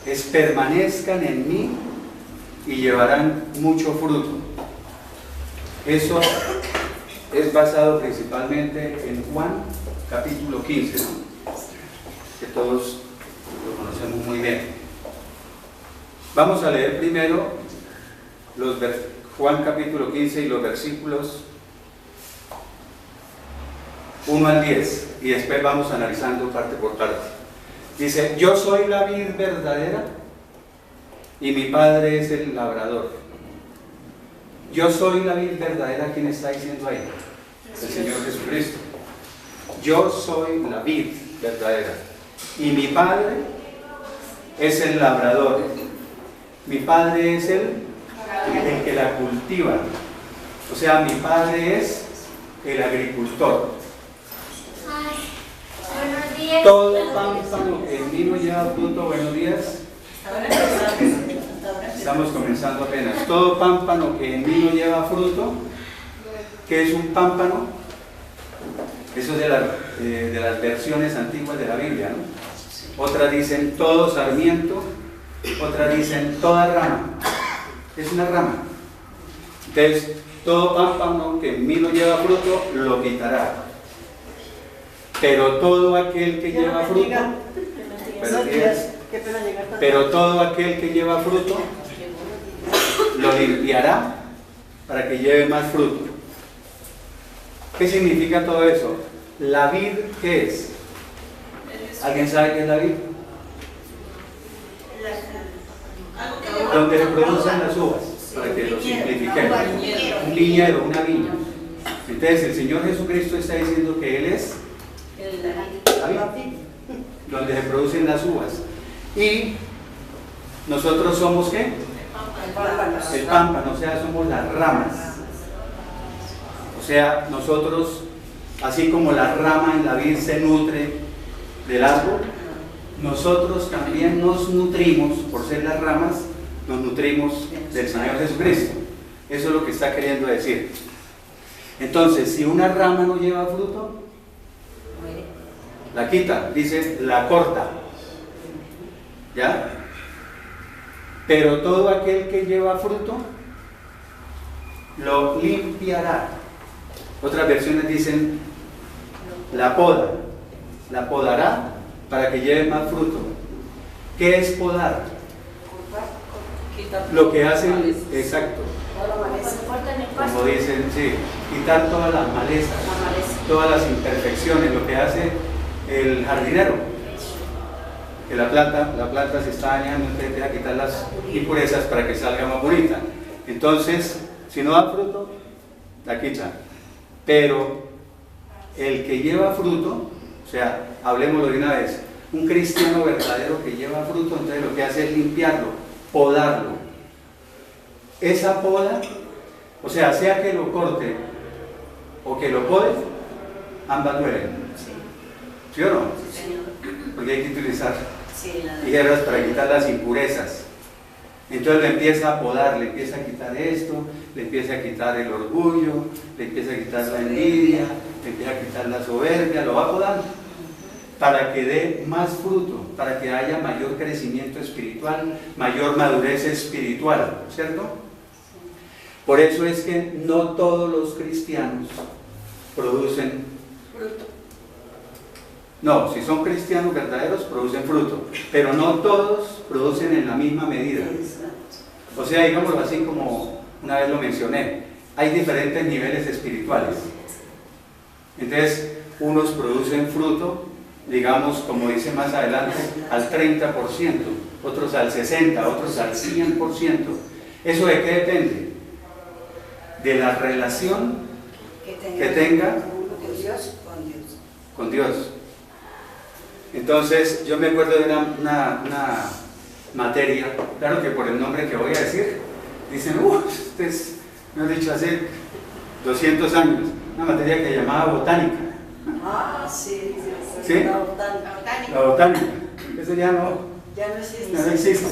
dice, permanezcan en mí y llevarán mucho fruto. Eso es basado principalmente en Juan capítulo 15, ¿no? Que todos lo conocemos muy bien. Vamos a leer primero Juan capítulo 15 y los versículos 1 al 10, y después vamos analizando parte por parte. Dice, yo soy la vid verdadera y mi Padre es el labrador. Yo soy la vid verdadera, ¿quién está diciendo ahí? El Señor Jesucristo. Yo soy la vid verdadera y mi Padre es el labrador. Mi Padre es el que la cultiva. O sea, mi Padre es el agricultor. Buenos días. Todo pámpano que en mí no lleva fruto, buenos días. Estamos comenzando apenas. Todo pámpano que en mí no lleva fruto, ¿qué es un pámpano? Eso es de las versiones antiguas de la Biblia, ¿no? Otras dicen todo sarmiento, otras dicen toda rama. Es una rama. Entonces, todo pámpano que en mí no lleva fruto, lo quitará. Pero todo aquel que lleva fruto, pero todo aquel que lleva fruto, lo limpiará para que lleve más fruto. ¿Qué significa todo eso? ¿La vid qué es? ¿Alguien sabe qué es la vid? Donde se producen las uvas, para que lo simplifiquemos. Un viñedo, una viña. Entonces el Señor Jesucristo está diciendo que Él es la vid, donde se producen las uvas. Y nosotros somos ¿qué? El pámpano, o sea, somos las ramas. O sea, nosotros, así como la rama en la vid se nutre del árbol, nosotros también nos nutrimos, por ser las ramas, nos nutrimos del Señor Jesucristo. Eso es lo que está queriendo decir. Entonces, si una rama no lleva fruto, la quita, dice, la corta. ¿Ya? Pero todo aquel que lleva fruto, lo limpiará. Otras versiones dicen, la poda. La podará para que lleve más fruto. ¿Qué es podar? Lo que hacen, exacto, como dicen, sí, quitar todas las malezas, todas las imperfecciones, lo que hace el jardinero, que la planta se está dañando, entonces deja quitar las impurezas para que salga más bonita. Entonces, si no da fruto, la quita. Pero el que lleva fruto, o sea, hablemoslo de una vez, un cristiano verdadero que lleva fruto, entonces lo que hace es limpiarlo, podarlo. Esa poda, o sea que lo corte o que lo pode, ambas duelen. ¿Sí o no? Porque hay que utilizar tijeras para quitar las impurezas. Entonces le empieza a podar, le empieza a quitar esto, le empieza a quitar el orgullo, le empieza a quitar la envidia, le empieza a quitar la soberbia, lo va podando para que dé más fruto, para que haya mayor crecimiento espiritual, mayor madurez espiritual, ¿cierto? Por eso es que no todos los cristianos producen fruto. No, si son cristianos verdaderos producen fruto, pero no todos producen en la misma medida. O sea, digámoslo así como una vez lo mencioné, hay diferentes niveles espirituales. Entonces, unos producen fruto, digamos, como dice más adelante, al 30%, otros al 60%, otros al 100%. ¿Eso de qué depende? De la relación que tenga con Dios. Entonces, yo me acuerdo de una materia, claro que por el nombre que voy a decir, dicen, este es, me han dicho, hace 200 años, una materia que llamaba botánica. Ah, sí, ¿Sí? La botánica. Eso ya no existe.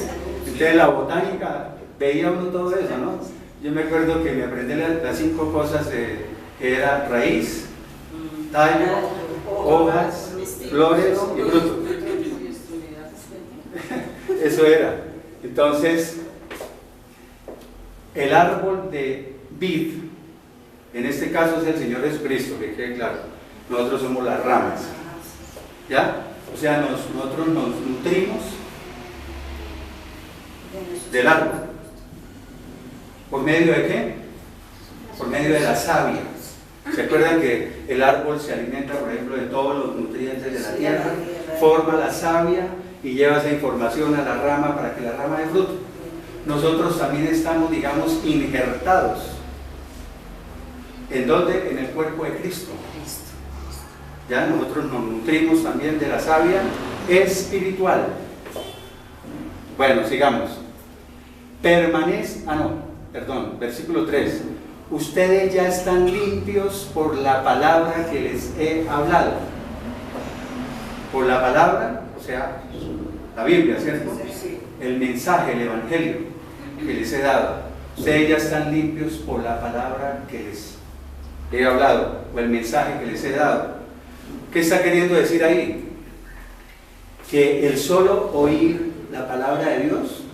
Entonces, la botánica, veía uno todo eso, ¿no? Yo me acuerdo que me aprendí las 5 cosas que era raíz, tallo, hojas, flores y frutos. Eso era. Entonces, el árbol de vid, en este caso es el Señor Jesucristo, que quede claro. Nosotros somos las ramas. ¿Ya? O sea, nosotros nos nutrimos del árbol. ¿Por medio de qué? Por medio de la savia. ¿Se acuerdan que el árbol se alimenta, por ejemplo, de todos los nutrientes de la tierra? Forma la savia y lleva esa información a la rama para que la rama dé fruto. Nosotros también estamos, digamos, injertados. ¿En dónde? En el cuerpo de Cristo. Ya nosotros nos nutrimos también de la savia espiritual. Bueno, sigamos. Versículo 3. Ustedes ya están limpios por la palabra que les he hablado. Por la palabra, o sea, la Biblia, ¿cierto? El mensaje, el evangelio que les he dado. Ustedes ya están limpios por la palabra que les he hablado, o el mensaje que les he dado. ¿Qué está queriendo decir ahí? Que el solo oír la palabra de Dios,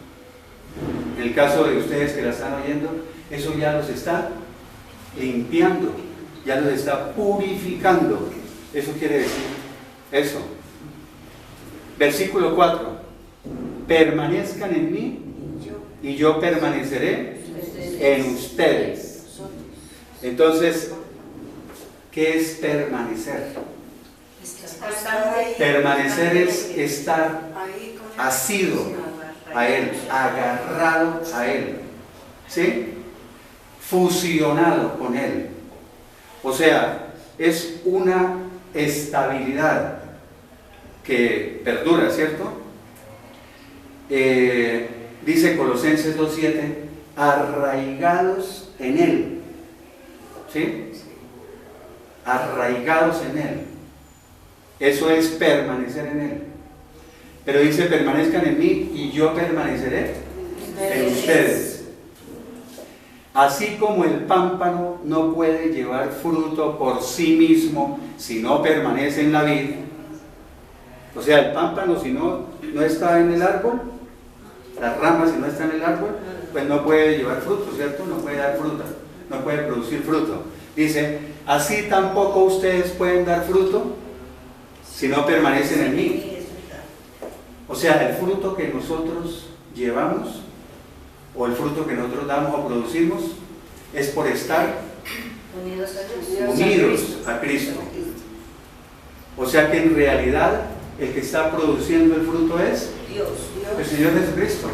en el caso de ustedes que la están oyendo, eso ya los está limpiando, ya los está purificando. Eso quiere decir eso. Versículo 4. Permanezcan en mí y yo permaneceré en ustedes. Entonces, ¿qué es permanecer? Permanecer es estar asido a Él, agarrado a Él, ¿sí? Fusionado con Él. O sea, es una estabilidad que perdura, ¿cierto? Dice Colosenses 2:7, arraigados en Él, ¿sí? Arraigados en Él. Eso es permanecer en Él. Pero dice, permanezcan en mí y yo permaneceré en ustedes. Así como el pámpano no puede llevar fruto por sí mismo si no permanece en la vid. O sea, el pámpano si no está en el árbol, las ramas si no están en el árbol, pues no puede llevar fruto, ¿cierto? No puede dar fruta, no puede producir fruto. Dice, así tampoco ustedes pueden dar fruto si no permanecen en mí. O sea, el fruto que nosotros llevamos, o el fruto que nosotros damos o producimos, es por estar unidos a Cristo. O sea que en realidad el que está produciendo el fruto es el Señor Jesucristo.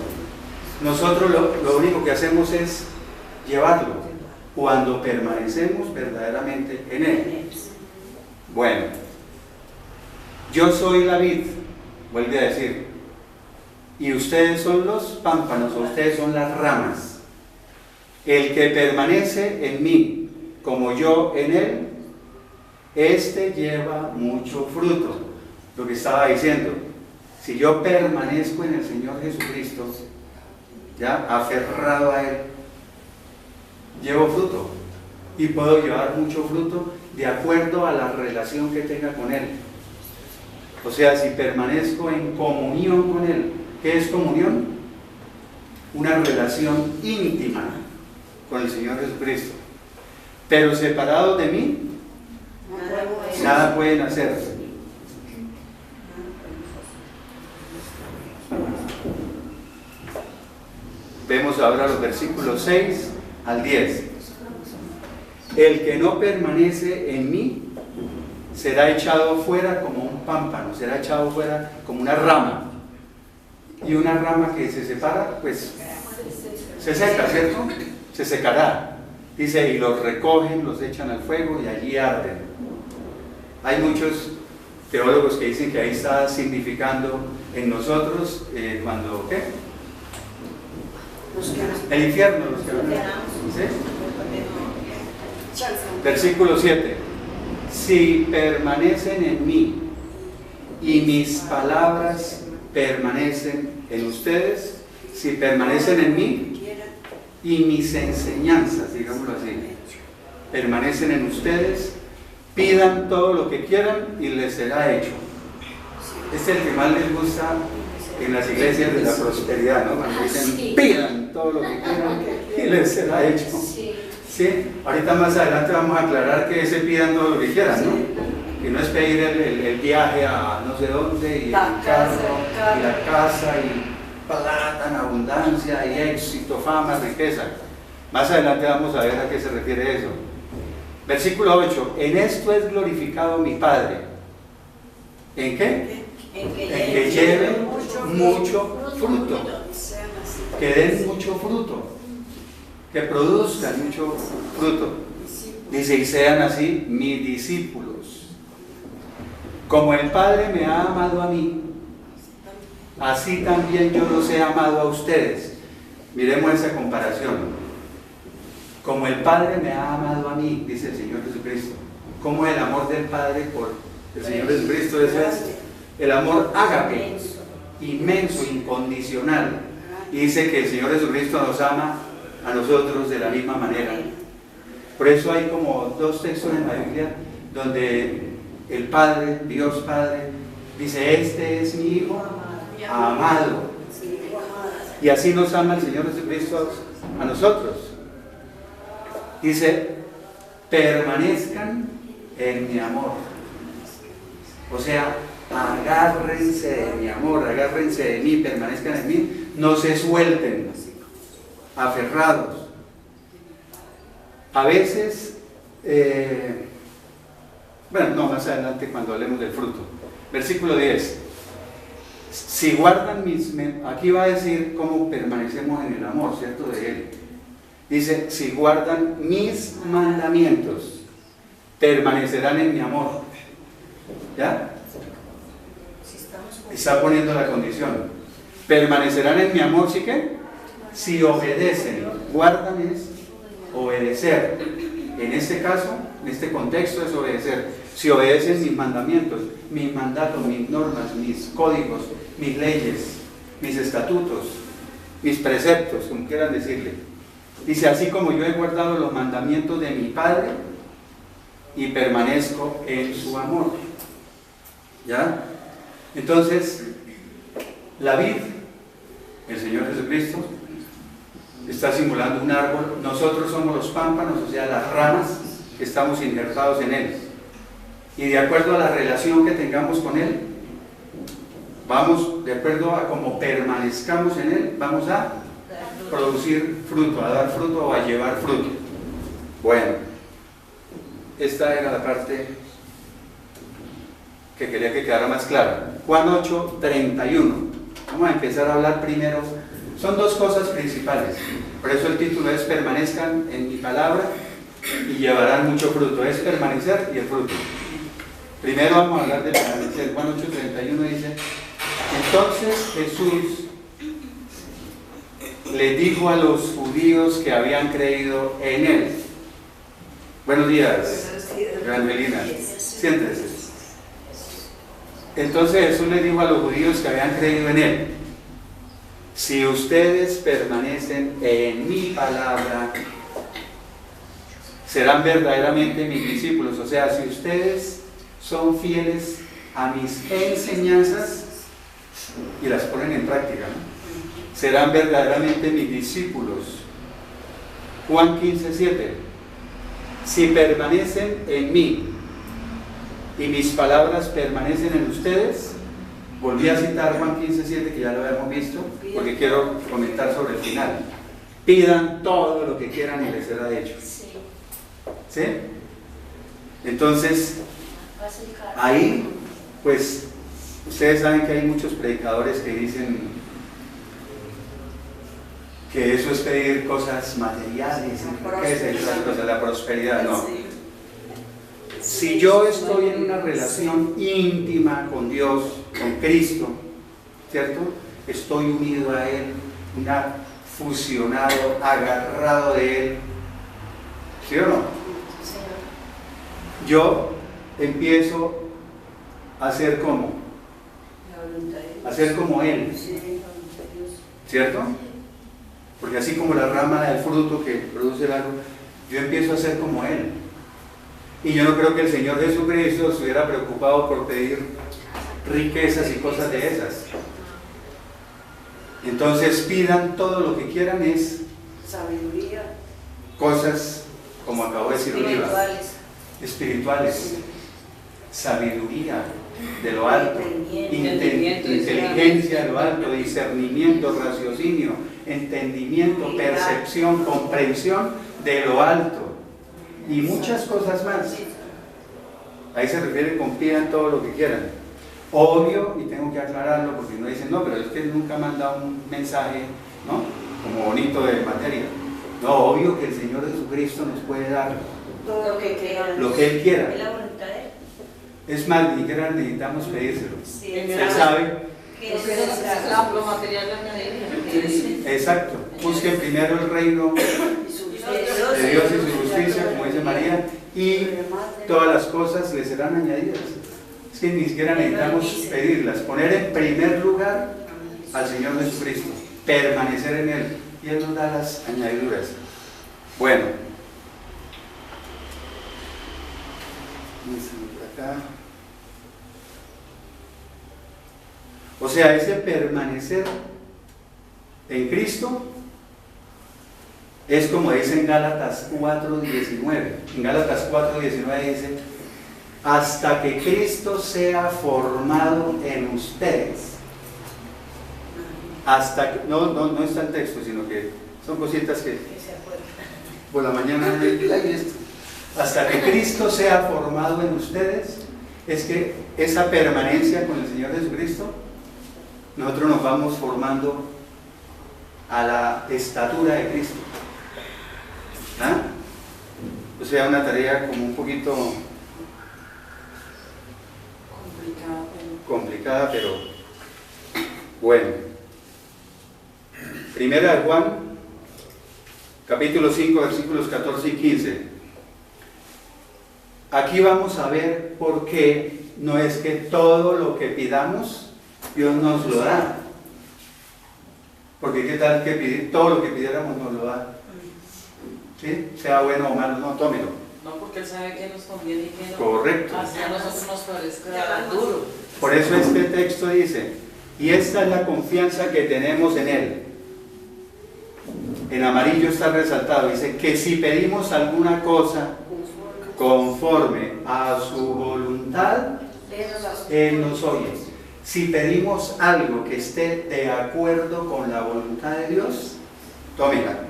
Nosotros lo único que hacemos es llevarlo cuando permanecemos verdaderamente en Él. Bueno, yo soy la vid, vuelve a decir, y ustedes son los pámpanos, o ustedes son las ramas. El que permanece en mí, como yo en él, este lleva mucho fruto. Lo que estaba diciendo, si yo permanezco en el Señor Jesucristo, ya aferrado a Él, llevo fruto y puedo llevar mucho fruto de acuerdo a la relación que tenga con Él. O sea, si permanezco en comunión con Él. ¿Qué es comunión? Una relación íntima con el Señor Jesucristo. Pero separados de mí, nada pueden hacer. Vemos ahora los versículos 6 al 10. El que no permanece en mí será echado fuera como un pámpano, será echado fuera como una rama. Y una rama que se separa, pues se seca, ¿cierto? Se secará. Dice, y los recogen, los echan al fuego y allí arden. Hay muchos teólogos que dicen que ahí está significando en nosotros cuando, ¿qué? El infierno, los que van a... ¿Sí? Versículo 7. Si permanecen en mí y mis palabras permanecen en ustedes, si permanecen en mí y mis enseñanzas, digámoslo así, permanecen en ustedes, pidan todo lo que quieran y les será hecho. Este es el que más les gusta en las iglesias de la prosperidad, ¿no? Cuando dicen, pidan todo lo que quieran y les será hecho. ¿Sí? Ahorita más adelante vamos a aclarar que se pidan todo lo que quieran, ¿no? Y no es pedir el viaje a no sé dónde, y el carro, y la casa, y plata en abundancia, y éxito, fama, riqueza. Más adelante vamos a ver a qué se refiere eso. Versículo 8, en esto es glorificado mi Padre. ¿En qué? En que lleven mucho fruto. Que den mucho fruto. Que produzcan mucho fruto. Dice, y sean así mis discípulos. Como el Padre me ha amado a mí, así también yo los he amado a ustedes. Miremos esa comparación. Como el Padre me ha amado a mí, dice el Señor Jesucristo. Como el amor del Padre por el Señor Jesucristo es el amor ágape, inmenso, incondicional. Y dice que el Señor Jesucristo nos ama a nosotros de la misma manera. Por eso hay como dos textos en la Biblia donde el Padre, Dios Padre, dice, este es mi Hijo amado. Y así nos ama el Señor Jesucristo a nosotros. Dice, permanezcan en mi amor. O sea, agárrense de mi amor, agárrense de mí, permanezcan en mí, no se suelten, aferrados. A veces, más adelante cuando hablemos del fruto. Versículo 10. Si guardan aquí va a decir cómo permanecemos en el amor, ¿cierto? De Él. Dice, si guardan mis mandamientos, permanecerán en mi amor. ¿Ya? Está poniendo la condición. Permanecerán en mi amor, ¿sí que? Si obedecen. Guardan es obedecer. En este caso, en este contexto es obedecer. Si obedecen mis mandamientos, mis mandatos, mis normas, mis códigos, mis leyes, mis estatutos, mis preceptos, como quieran decirle. Dice, así como yo he guardado los mandamientos de mi Padre y permanezco en su amor. ¿Ya? Entonces, la vid, el Señor Jesucristo, está simulando un árbol. Nosotros somos los pámpanos, o sea, las ramas que estamos injertados en Él. Y de acuerdo a la relación que tengamos con Él, vamos, de acuerdo a cómo permanezcamos en Él, vamos a producir fruto, a dar fruto o a llevar fruto. Bueno, esta era la parte que quería que quedara más clara. Juan 8, 31. Vamos a empezar a hablar primero. Son dos cosas principales. Por eso el título es permanezcan en mi palabra y llevarán mucho fruto. Es permanecer y el fruto. Primero vamos a hablar de permanecer. Juan 8, 31 dice, entonces Jesús le dijo a los judíos que habían creído en Él. Buenos días, Evangelina. Siéntese. Entonces Jesús le dijo a los judíos que habían creído en Él, si ustedes permanecen en mi palabra, serán verdaderamente mis discípulos. O sea, si ustedes son fieles a mis enseñanzas y las ponen en práctica, ¿no? Serán verdaderamente mis discípulos. Juan 15, 7. Si permanecen en mí y mis palabras permanecen en ustedes, volví a citar Juan 15, 7, que ya lo habíamos visto, porque quiero comentar sobre el final. Pidan todo lo que quieran y les será hecho. ¿Sí? Entonces, ahí, pues, ustedes saben que hay muchos predicadores que dicen que eso es pedir cosas materiales, riqueza y todas las cosas, la prosperidad. No. Si yo estoy en una relación íntima con Dios, con Cristo, ¿cierto? Estoy unido a Él, fusionado, agarrado de Él, ¿sí o no? Yo empiezo a ser como, Él, ¿cierto? Porque así como la rama del fruto que produce el árbol, yo empiezo a ser como Él. Y yo no creo que el Señor Jesucristo se hubiera preocupado por pedir riquezas y cosas de esas. Entonces pidan todo lo que quieran, es Sabiduría. cosas, como acabo de decir, espirituales, sabiduría de lo alto, inteligencia de lo alto, discernimiento, raciocinio, entendimiento, percepción, comprensión de lo alto y muchas cosas más. Ahí se refiere con pidan todo lo que quieran. Obvio, y tengo que aclararlo porque no dicen, no, pero es que nunca manda un mensaje, ¿no? Como bonito de materia. No, obvio que el Señor Jesucristo nos puede dar Todo lo que quiera. lo que Él quiera. Es la voluntad de Él. Es más, ni siquiera necesitamos pedírselo. Sí, Él sabe. Que es lo material añadido. Exacto. Busquen primero el reino y su de Dios y su justicia, como dice María, y todas las cosas le serán añadidas. Es que ni siquiera necesitamos pedirlas. Poner en primer lugar al Señor Jesucristo, permanecer en Él, y Él nos da las añadiduras. Bueno, por acá. O sea, ese permanecer en Cristo es como dice en Gálatas 4:19. En Gálatas 4:19 dice: hasta que Cristo sea formado en ustedes. Hasta que, no está el texto, sino que son cositas que por la mañana hasta que Cristo sea formado en ustedes, es que esa permanencia con el Señor Jesucristo, nosotros nos vamos formando a la estatura de Cristo. ¿Ah? O sea, una tarea como un poquito complicada, pero bueno. Primera de Juan, capítulo 5, versículos 14 y 15. Aquí vamos a ver por qué no es que todo lo que pidamos Dios nos lo da. Porque qué tal que pedir todo lo que pidiéramos nos lo da. ¿Sí? Sea bueno o malo, no, tómelo. No, porque Él sabe que nos conviene y que no. Correcto. Así a nosotros nos parezca duro. Por eso este texto dice: y esta es la confianza que tenemos en Él. En amarillo está resaltado, dice que si pedimos alguna cosa conforme a su voluntad, Él nos oye. Si pedimos algo que esté de acuerdo con la voluntad de Dios, tómela,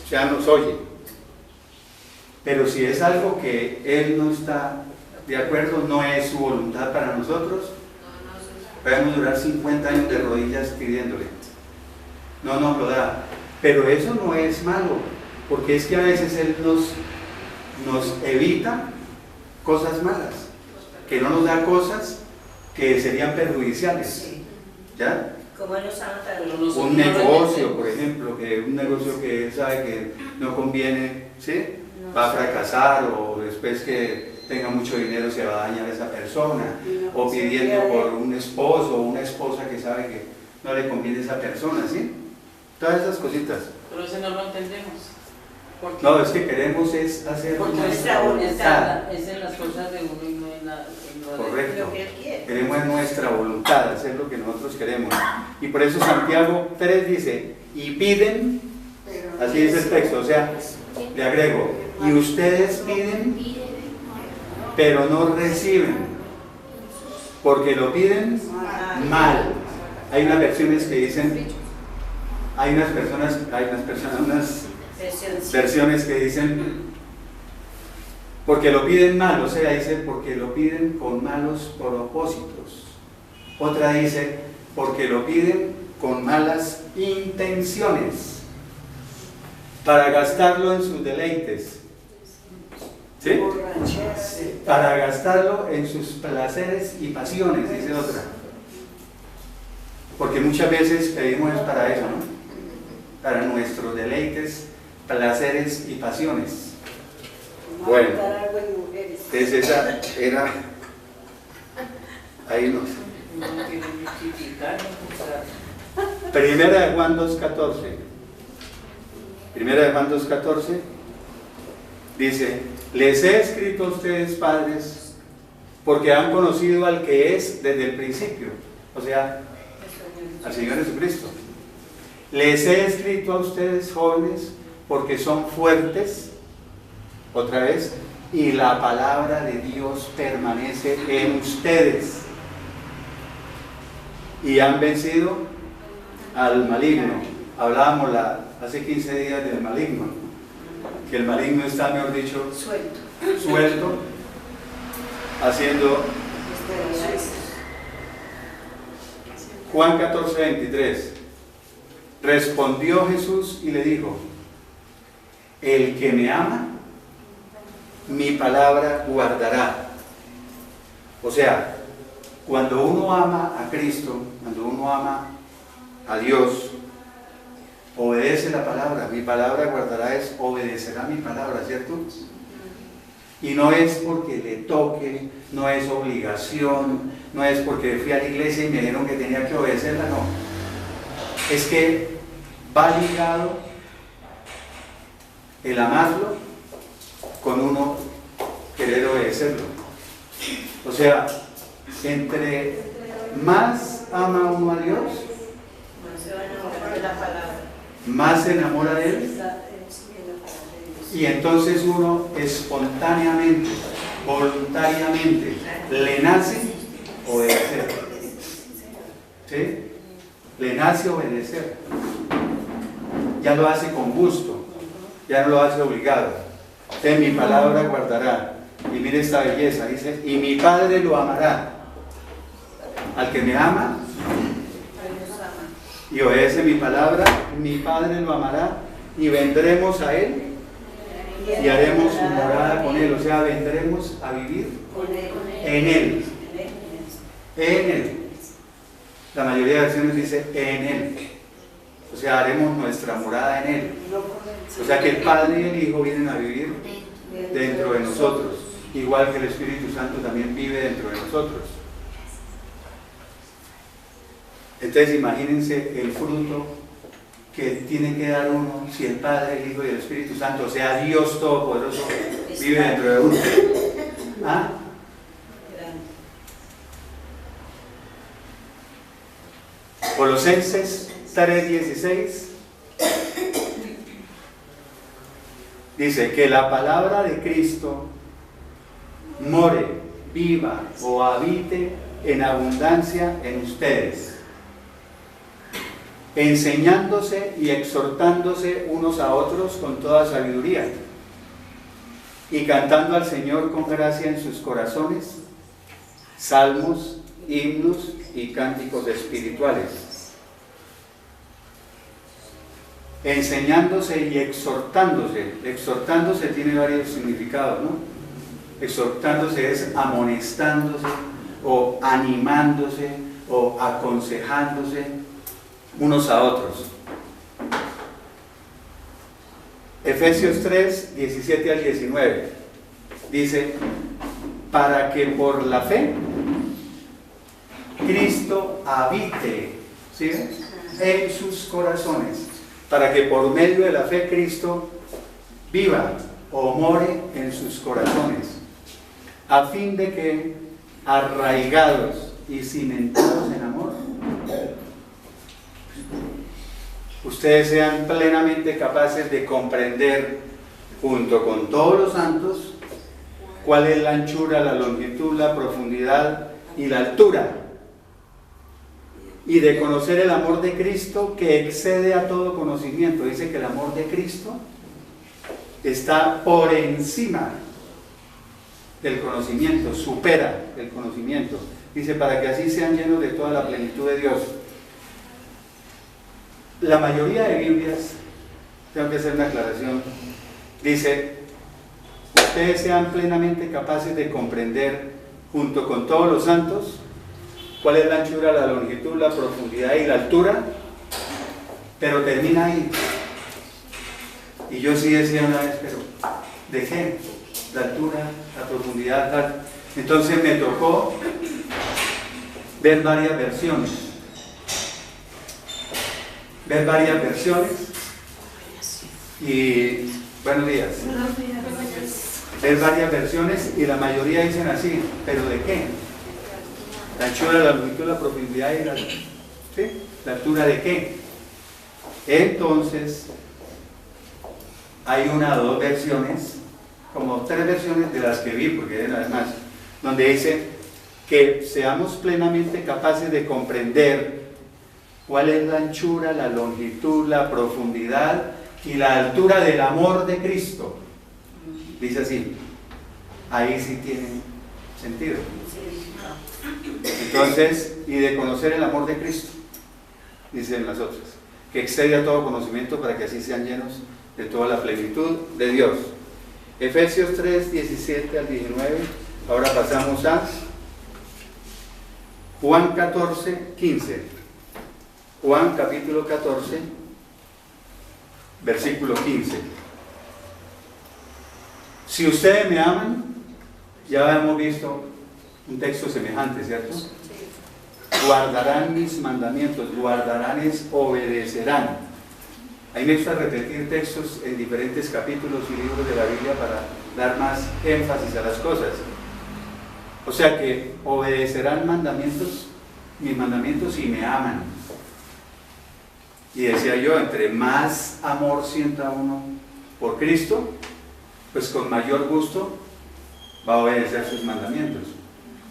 ya nos oye. Pero si es algo que Él no está de acuerdo, no es su voluntad para nosotros, podemos durar 50 años de rodillas pidiéndole. No nos lo da. Pero eso no es malo, porque es que a veces Él nos evita cosas malas, que no nos da cosas que serían perjudiciales. ¿Ya? Como Él nos ama para Un negocio, por ejemplo, un negocio que Él sabe que no conviene, ¿sí? Va a fracasar, o después que tenga mucho dinero se va a dañar a esa persona, o pidiendo por un esposo o una esposa que sabe que no le conviene a esa persona, ¿sí? Todas esas cositas. Pero ese no lo entendemos. Porque, No, es que queremos es hacer porque nuestra voluntad. es en las cosas de uno y no en lo de Correcto. lo que Él quiere. Queremos en nuestra voluntad, hacer lo que nosotros queremos. Y por eso Santiago 3 dice: y piden, así dice el texto, o sea, le agrego, y ustedes piden, pero no reciben, porque lo piden mal. Hay unas versiones que dicen, unas versiones que dicen porque lo piden mal, o sea, dice porque lo piden con malos propósitos. Otra dice porque lo piden con malas intenciones, para gastarlo en sus deleites. ¿Sí? Para gastarlo en sus placeres y pasiones, dice otra. Porque muchas veces pedimos es para eso, ¿no? Para nuestros deleites, placeres y pasiones. Bueno, entonces esa era, ahí no sé. no quieren criticar ni juzgar. Primera de Juan 2:14. Primera de Juan 2:14 dice: les he escrito a ustedes, padres, porque han conocido al que es desde el principio, o sea, al Señor Jesucristo. Les he escrito a ustedes, jóvenes, porque son fuertes, otra vez, y la palabra de Dios permanece en ustedes. Y han vencido al maligno. Hablábamos hace 15 días del maligno, que el maligno está, mejor dicho, suelto, haciendo. Juan 14, 23. Respondió Jesús y le dijo: el que me ama, mi palabra guardará. O sea, cuando uno ama a Cristo, cuando uno ama a Dios, obedece la palabra. Mi palabra guardará es obedecerá mi palabra, ¿cierto? Y no es porque le toque, no es obligación, no es porque fui a la iglesia y me dijeron que tenía que obedecerla, no. Es que va ligado el amarlo con uno querer obedecerlo. O sea, entre más ama uno a Dios, más se enamora de Él, y entonces uno espontáneamente, voluntariamente, le nace obedecer. ¿Sí? Le nace obedecer. Ya lo hace con gusto, ya no lo hace obligado. Entonces mi palabra guardará. Y mire esta belleza, dice: y mi Padre lo amará. Al que me ama y obedece mi palabra, mi Padre lo amará, y vendremos a Él y haremos su morada con Él. O sea, vendremos a vivir en Él. En Él. La mayoría de versiones dice en Él. O sea, haremos nuestra morada en Él. O sea que el Padre y el Hijo vienen a vivir dentro de nosotros, igual que el Espíritu Santo también vive dentro de nosotros. Entonces imagínense el fruto que tiene que dar uno si el Padre, el Hijo y el Espíritu Santo, o sea, Dios Todopoderoso, vive dentro de uno. ¿Ah? Colosenses 3:16 dice que la palabra de Cristo more, viva o habite en abundancia en ustedes, enseñándose y exhortándose unos a otros con toda sabiduría, y cantando al Señor con gracia en sus corazones, salmos, himnos y cánticos espirituales. Enseñándose y exhortándose. Exhortándose tiene varios significados, ¿no? Exhortándose es amonestándose, o animándose, o aconsejándose unos a otros. Efesios 3, 17 al 19 dice: para que por la fe Cristo habite, ¿sí?, en sus corazones, para que por medio de la fe Cristo viva o more en sus corazones, a fin de que, arraigados y cimentados en amor, ustedes sean plenamente capaces de comprender, junto con todos los santos, cuál es la anchura, la longitud, la profundidad y la altura, y de conocer el amor de Cristo que excede a todo conocimiento. Dice que el amor de Cristo está por encima del conocimiento, supera el conocimiento. Dice, para que así sean llenos de toda la plenitud de Dios. La mayoría de Biblias, tengo que hacer una aclaración, dice: ustedes sean plenamente capaces de comprender, junto con todos los santos, cuál es la anchura, la longitud, la profundidad y la altura, pero termina ahí. Y yo sí decía una vez, pero dejé la altura, la profundidad, tal. Entonces me tocó ver varias versiones. Y buenos días. Ver varias versiones, y la mayoría dicen así: ¿pero de qué? La anchura, la longitud, la profundidad y ¿sí?, la altura de qué. Entonces, hay una o dos versiones, como 3 versiones de las que vi, porque eran además, donde dice que seamos plenamente capaces de comprender cuál es la anchura, la longitud, la profundidad y la altura del amor de Cristo. Dice así, ahí sí tiene sentido. Entonces, y de conocer el amor de Cristo, dicen las otras, que excede a todo conocimiento para que así sean llenos de toda la plenitud de Dios. Efesios 3, 17 al 19. Ahora pasamos a Juan 14, 15. Juan capítulo 14, versículo 15. Si ustedes me aman, ya hemos visto un texto semejante, ¿cierto? Guardarán mis mandamientos, guardarán es obedecerán. Ahí me gusta repetir textos en diferentes capítulos y libros de la Biblia para dar más énfasis a las cosas. O sea que obedecerán mandamientos, mis mandamientos, y me aman. Y decía yo, entre más amor sienta uno por Cristo, pues con mayor gusto va a obedecer sus mandamientos.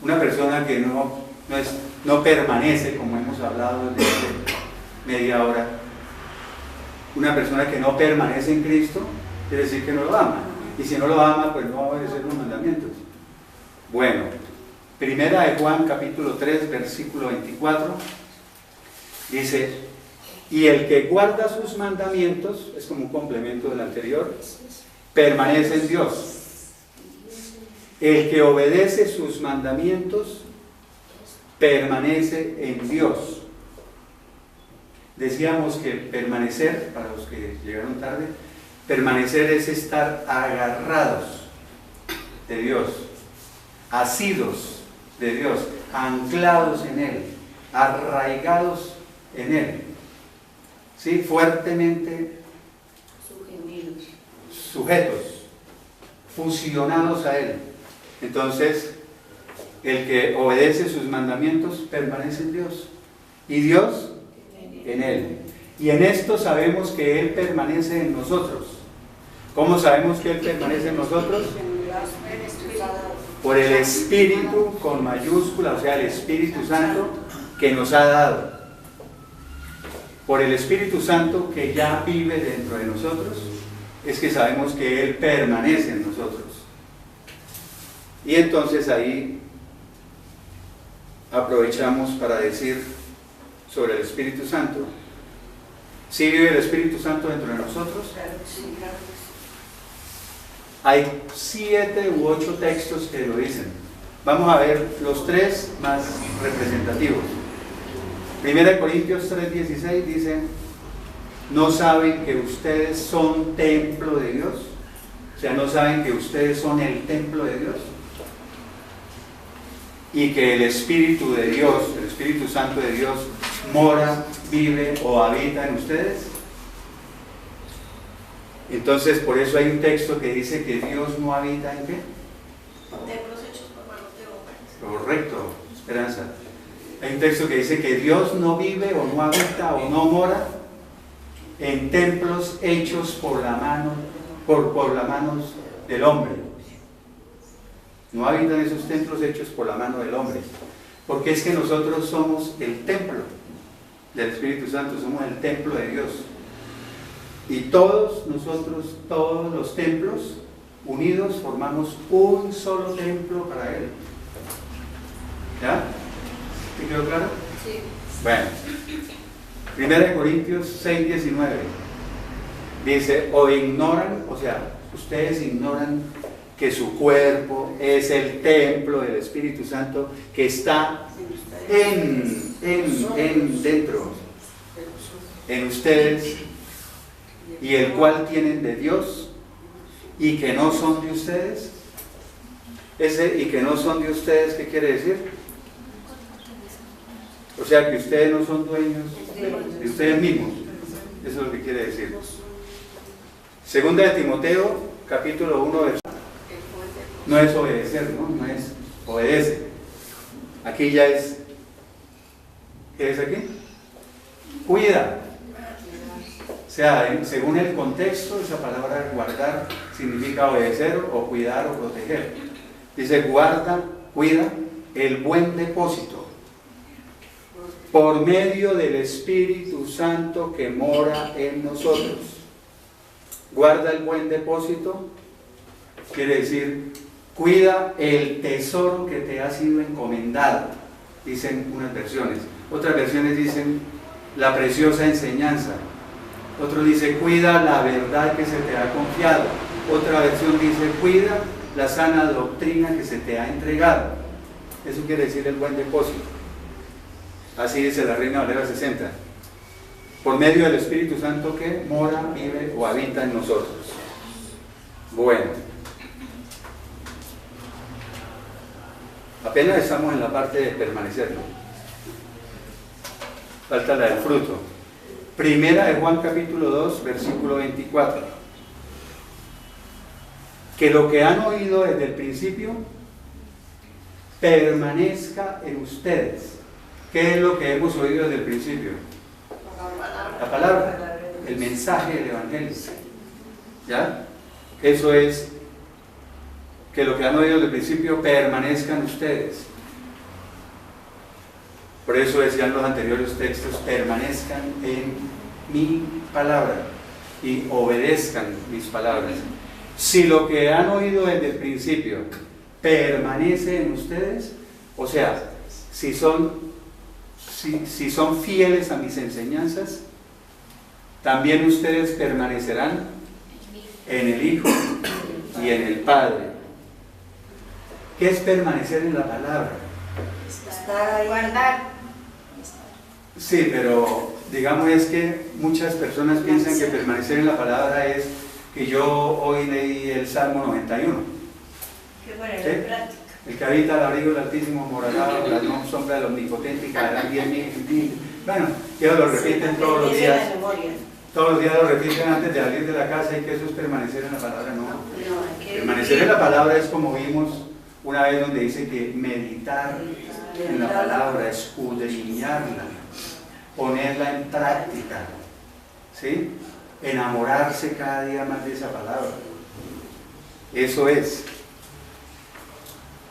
Una persona que no permanece, como hemos hablado desde media hora, una persona que no permanece en Cristo, quiere decir que no lo ama. Y si no lo ama, pues no va a obedecer los mandamientos. Bueno, primera de Juan, capítulo 3, versículo 24, dice: y el que guarda sus mandamientos, es como un complemento del anterior, permanece en Dios. El que obedece sus mandamientos, permanece en Dios. Decíamos que permanecer, para los que llegaron tarde, permanecer es estar agarrados de Dios, asidos de Dios, anclados en Él, arraigados en Él, ¿sí? Fuertemente sujetos, fusionados a Él. Entonces, el que obedece sus mandamientos permanece en Dios, y Dios en Él. Y en esto sabemos que Él permanece en nosotros. ¿Cómo sabemos que Él permanece en nosotros? Por el Espíritu con mayúscula, o sea, el Espíritu Santo que nos ha dado. Por el Espíritu Santo que ya vive dentro de nosotros, es que sabemos que Él permanece en nosotros. Y entonces ahí aprovechamos para decir sobre el Espíritu Santo. ¿Sí vive el Espíritu Santo dentro de nosotros? Hay 7 u 8 textos que lo dicen. Vamos a ver los 3 más representativos. 1 Corintios 3:16 dice: ¿no saben que ustedes son templo de Dios? O sea, ¿no saben que ustedes son el templo de Dios? Y que el Espíritu de Dios, el Espíritu Santo de Dios, mora, vive o habita en ustedes. Entonces, por eso hay un texto que dice que Dios no habita ¿en qué? Templos hechos por manos de hombres. Correcto, Esperanza. Hay un texto que dice que Dios no vive o no habita o no mora en templos hechos por las manos del hombre. No habitan esos templos hechos por la mano del hombre, porque es que nosotros somos el templo del Espíritu Santo, somos el templo de Dios. Y todos nosotros, todos los templos unidos, formamos un solo templo para Él. ¿Ya? ¿Te quedó claro? Sí. Bueno, 1 Corintios 6:19 dice: o ignoran, o sea, ustedes ignoran que su cuerpo es el templo del Espíritu Santo que está dentro, en ustedes, y el cual tienen de Dios, y que no son de ustedes. Ese y que no son de ustedes, ¿qué quiere decir? O sea, que ustedes no son dueños de ustedes mismos. Eso es lo que quiere decir. Segunda de Timoteo, capítulo 1, no es obedecer, no es obedece. Aquí ya es, ¿qué es aquí? Cuida. O sea, según el contexto, esa palabra guardar significa obedecer o cuidar o proteger. Dice guarda, cuida el buen depósito por medio del Espíritu Santo que mora en nosotros. Guarda el buen depósito, quiere decir, cuida el tesoro que te ha sido encomendado, dicen unas versiones. Otras versiones dicen la preciosa enseñanza. Otro dice, cuida la verdad que se te ha confiado. Otra versión dice, cuida la sana doctrina que se te ha entregado. Eso quiere decir el buen depósito. Así dice la Reina Valera 60. Por medio del Espíritu Santo que mora, vive o habita en nosotros. Bueno. Apenas estamos en la parte de permanecer, ¿no? Falta la del fruto. Primera de Juan capítulo 2, versículo 24. Que lo que han oído desde el principio permanezca en ustedes. ¿Qué es lo que hemos oído desde el principio? La palabra, el mensaje del Evangelio. ¿Ya? Eso es que lo que han oído desde el principio permanezca en ustedes. Por eso decían los anteriores textos, permanezcan en mi palabra y obedezcan mis palabras. Si lo que han oído desde el principio permanece en ustedes, o sea, si son fieles a mis enseñanzas, también ustedes permanecerán en el Hijo y en el Padre. ¿Qué es permanecer en la palabra? Estar ahí. Guardar. Sí, pero digamos es que muchas personas piensan que permanecer en la palabra es que yo hoy leí el Salmo 91. Que ponerlo ¿Sí? en práctica. El que habita al abrigo del Altísimo morará bajo la sombra del Omnipotente y caerán 10.000. Bueno, ellos lo repiten todos los días. Todos los días lo repiten antes de salir de la casa y que eso es permanecer en la palabra, no. Permanecer en la palabra es como vimos una vez donde dice que meditar en la palabra, escudriñarla, ponerla en práctica, ¿sí? Enamorarse cada día más de esa palabra. Eso es.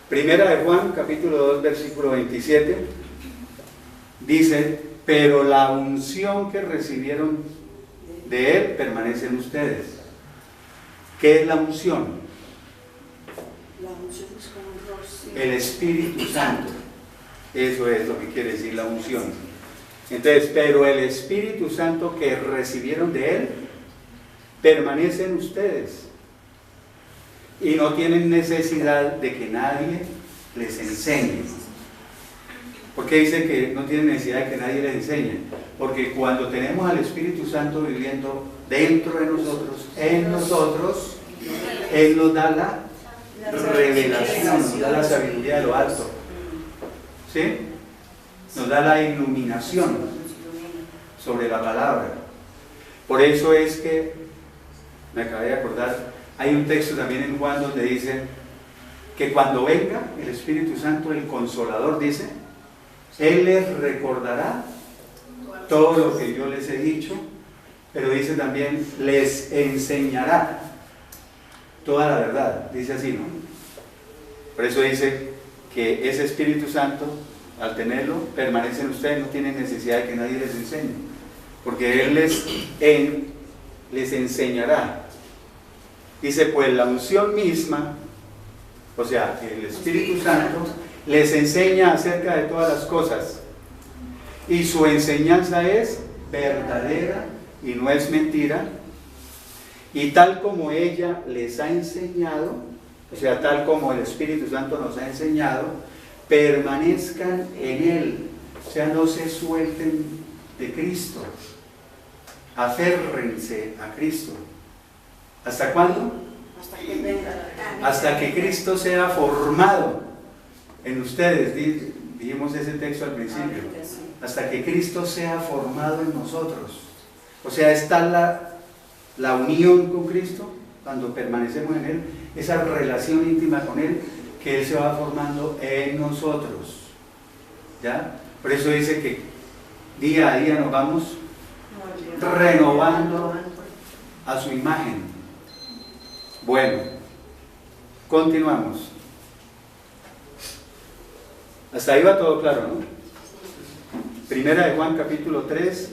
Primera de Juan, capítulo 2, versículo 27, dice, pero la unción que recibieron de Él permanece en ustedes. ¿Qué es la unción? La unción es como un rocío. El Espíritu Santo. Eso es lo que quiere decir la unción. Entonces, pero el Espíritu Santo que recibieron de Él permanece en ustedes. Y no tienen necesidad de que nadie les enseñe. ¿Por qué dice que no tienen necesidad de que nadie les enseñe? Porque cuando tenemos al Espíritu Santo viviendo dentro de nosotros, en nosotros, Él nos da la revelación, nos da la sabiduría de lo alto. ¿Sí? Nos da la iluminación sobre la palabra. Por eso es que, me acabé de acordar, hay un texto también en Juan donde dice que cuando venga el Espíritu Santo, el Consolador, dice, Él les recordará todo lo que yo les he dicho, pero dice también, les enseñará toda la verdad, dice así, ¿no? Por eso dice que ese Espíritu Santo, al tenerlo, permanece en ustedes, no tienen necesidad de que nadie les enseñe, porque Él les enseñará. Dice, pues la unción misma, o sea, el Espíritu Santo, les enseña acerca de todas las cosas. Y su enseñanza es verdadera y no es mentira. Y tal como ella les ha enseñado, o sea, tal como el Espíritu Santo nos ha enseñado, permanezcan en Él. O sea, no se suelten de Cristo. Aférrense a Cristo. ¿Hasta cuándo? Hasta que venga. Hasta que Cristo sea formado en ustedes. Dijimos ese texto al principio. Hasta que Cristo sea formado en nosotros. O sea, está la unión con Cristo, cuando permanecemos en Él, esa relación íntima con Él, que Él se va formando en nosotros. ¿Ya? Por eso dice que día a día nos vamos renovando a su imagen. Bueno, continuamos. Hasta ahí va todo claro, ¿no? Primera de Juan capítulo 3,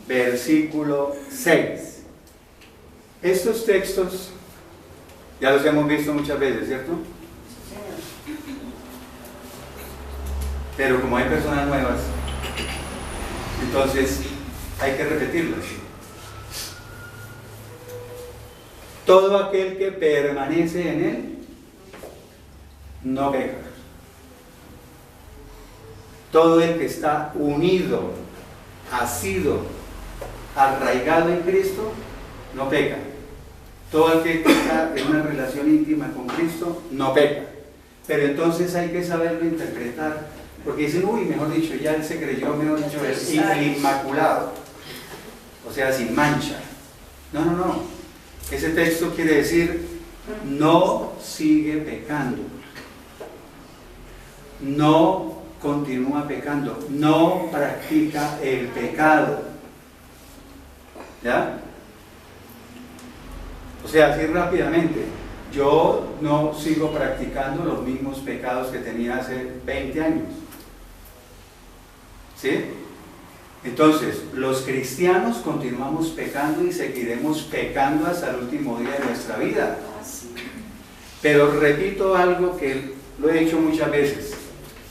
versículo 6. Estos textos ya los hemos visto muchas veces, ¿cierto? Pero como hay personas nuevas, entonces hay que repetirlas. Todo aquel que permanece en él no peca. Todo el que está unido, asido, arraigado en Cristo, no peca. Todo el que está en una relación íntima con Cristo, no peca. Pero entonces hay que saberlo interpretar, porque dicen, uy, mejor dicho, ya él se creyó, mejor dicho, el inmaculado, o sea, sin mancha. No, no, no. Ese texto quiere decir, no sigue pecando, no continúa pecando, no practica el pecado. ¿Ya? O sea, así rápidamente, yo no sigo practicando los mismos pecados que tenía hace 20 años. ¿Sí? Entonces, los cristianos continuamos pecando y seguiremos pecando hasta el último día de nuestra vida. Pero repito algo que lo he dicho muchas veces,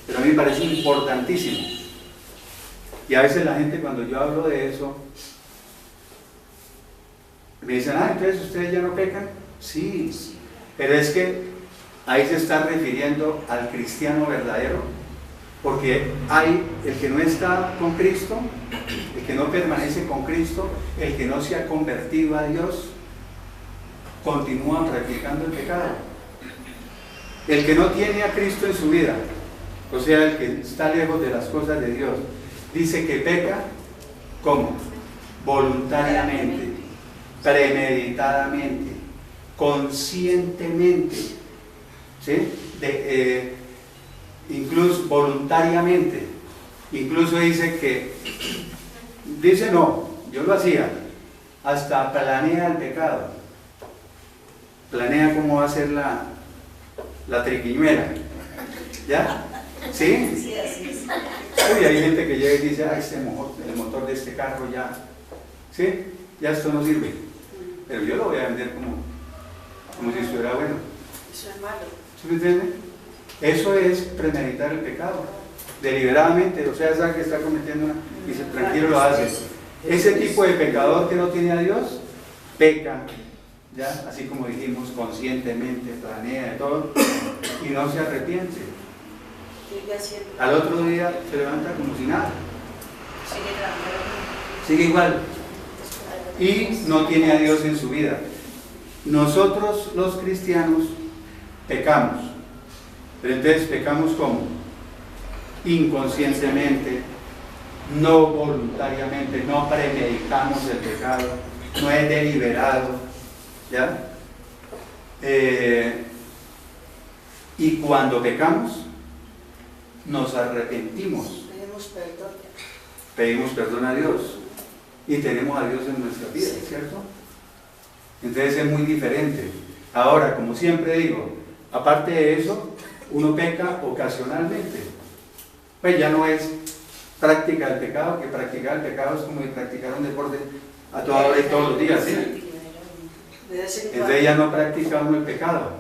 pero a mí me parece importantísimo. Y a veces la gente, cuando yo hablo de eso, me dicen, entonces ustedes ya no pecan. Sí, pero es que ahí se está refiriendo al cristiano verdadero. Porque hay el que no está con Cristo, el que no permanece con Cristo, el que no se ha convertido a Dios, continúa practicando el pecado. El que no tiene a Cristo en su vida, o sea, el que está lejos de las cosas de Dios, dice que peca, ¿cómo? Voluntariamente, premeditadamente, conscientemente, ¿sí? Incluso voluntariamente. Incluso dice no, yo lo hacía, hasta planea el pecado, planea cómo va a ser la triquiñuela, ¿ya? ¿Sí? Sí, así es. Y hay gente que llega y dice, el motor de este carro ya, ¿sí? Ya esto no sirve, pero yo lo voy a vender como si estuviera bueno. Eso es malo. ¿Sí me entiende? Eso es premeditar el pecado, deliberadamente, o sea, sabe que está cometiendo y dice, tranquilo, lo hace. Ese tipo de pecador que no tiene a Dios, peca, ya, así como dijimos, conscientemente, planea de todo, y no se arrepiente. Al otro día se levanta como si nada. Sigue igual. Y no tiene a Dios en su vida. Nosotros los cristianos pecamos. Pero entonces pecamos ¿cómo? Inconscientemente, no voluntariamente, no premeditamos el pecado, no es deliberado, ¿ya? Y cuando pecamos, nos arrepentimos, pedimos perdón a Dios y tenemos a Dios en nuestra vida, ¿cierto? Entonces es muy diferente. Ahora, como siempre digo, aparte de eso, uno peca ocasionalmente. Pues ya no es práctica del pecado, que practicar el pecado es como practicar un deporte a toda hora y todos los días, ¿sí? Entonces ya no practica uno el pecado.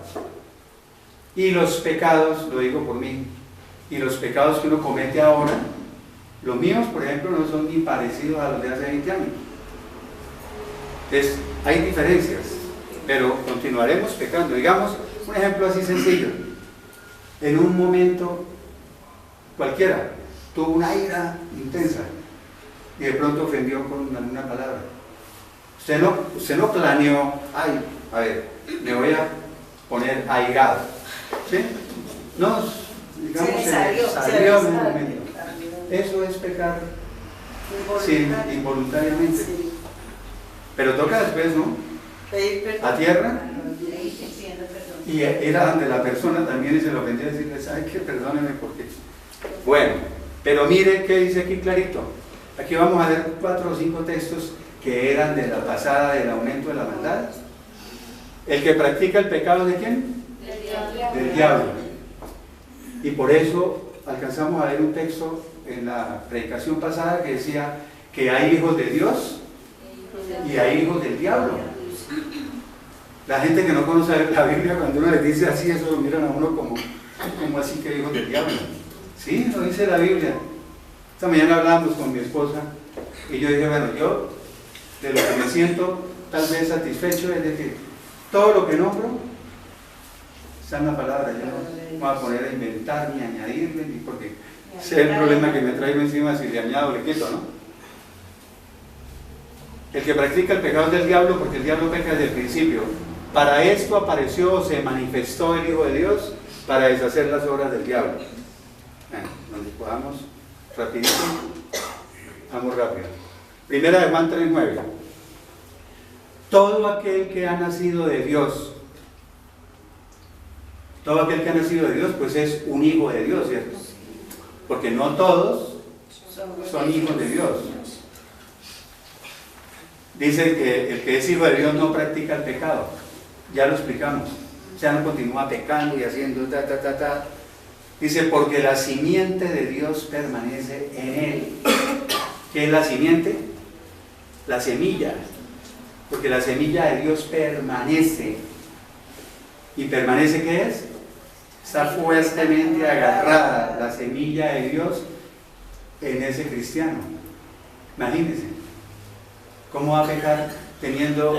Y los pecados, lo digo por mí, y los pecados que uno comete ahora, los míos, por ejemplo, no son ni parecidos a los de hace 20 años. Entonces, hay diferencias, pero continuaremos pecando. Digamos, un ejemplo así sencillo. En un momento cualquiera tuvo una ira intensa y de pronto ofendió con alguna palabra. Usted no planeó, me voy a poner airado, ¿sí? No, digamos que salió en un momento. Eso es pecar involuntariamente. Pero toca después, ¿no? A tierra. Y era ante la persona también y se lo ofendía decirle, ¿sabe qué? Perdóneme porque... Bueno, pero mire qué dice aquí clarito. Aquí vamos a ver 4 o 5 textos que eran de la pasada del aumento de la maldad. El que practica el pecado, ¿de quién? Del diablo. Y por eso alcanzamos a ver un texto en la predicación pasada que decía que hay hijos de Dios y hay hijos del diablo. La gente que no conoce la Biblia, cuando uno les dice así, eso lo miran a uno como así que hijos del diablo. Sí, lo dice la Biblia. Esta mañana hablábamos con mi esposa y yo dije, bueno, yo de lo que me siento tal vez satisfecho es de que todo lo que nombro está en la palabra. Yo no me voy a poner a inventar ni a añadirle, ni porque ese es el problema que me traigo encima si le añado o le quito, ¿no? El que practica el pecado es del diablo, porque el diablo peca desde el principio. Para esto apareció, se manifestó el Hijo de Dios, para deshacer las obras del diablo. Bueno, donde podamos, rapidito, vamos rápido. Primera de Juan 3:9. Todo aquel que ha nacido de Dios, todo aquel que ha nacido de Dios, pues es un hijo de Dios, ¿cierto? Porque no todos son hijos de Dios. Dice que el que es hijo de Dios no practica el pecado. Ya lo explicamos. O sea, no continúa pecando y haciendo ta. Dice, porque la simiente de Dios permanece en él. ¿Qué es la simiente? La semilla. Porque la semilla de Dios permanece. ¿Y permanece qué es? Está fuertemente agarrada la semilla de Dios en ese cristiano. Imagínense. ¿Cómo va a pecar teniendo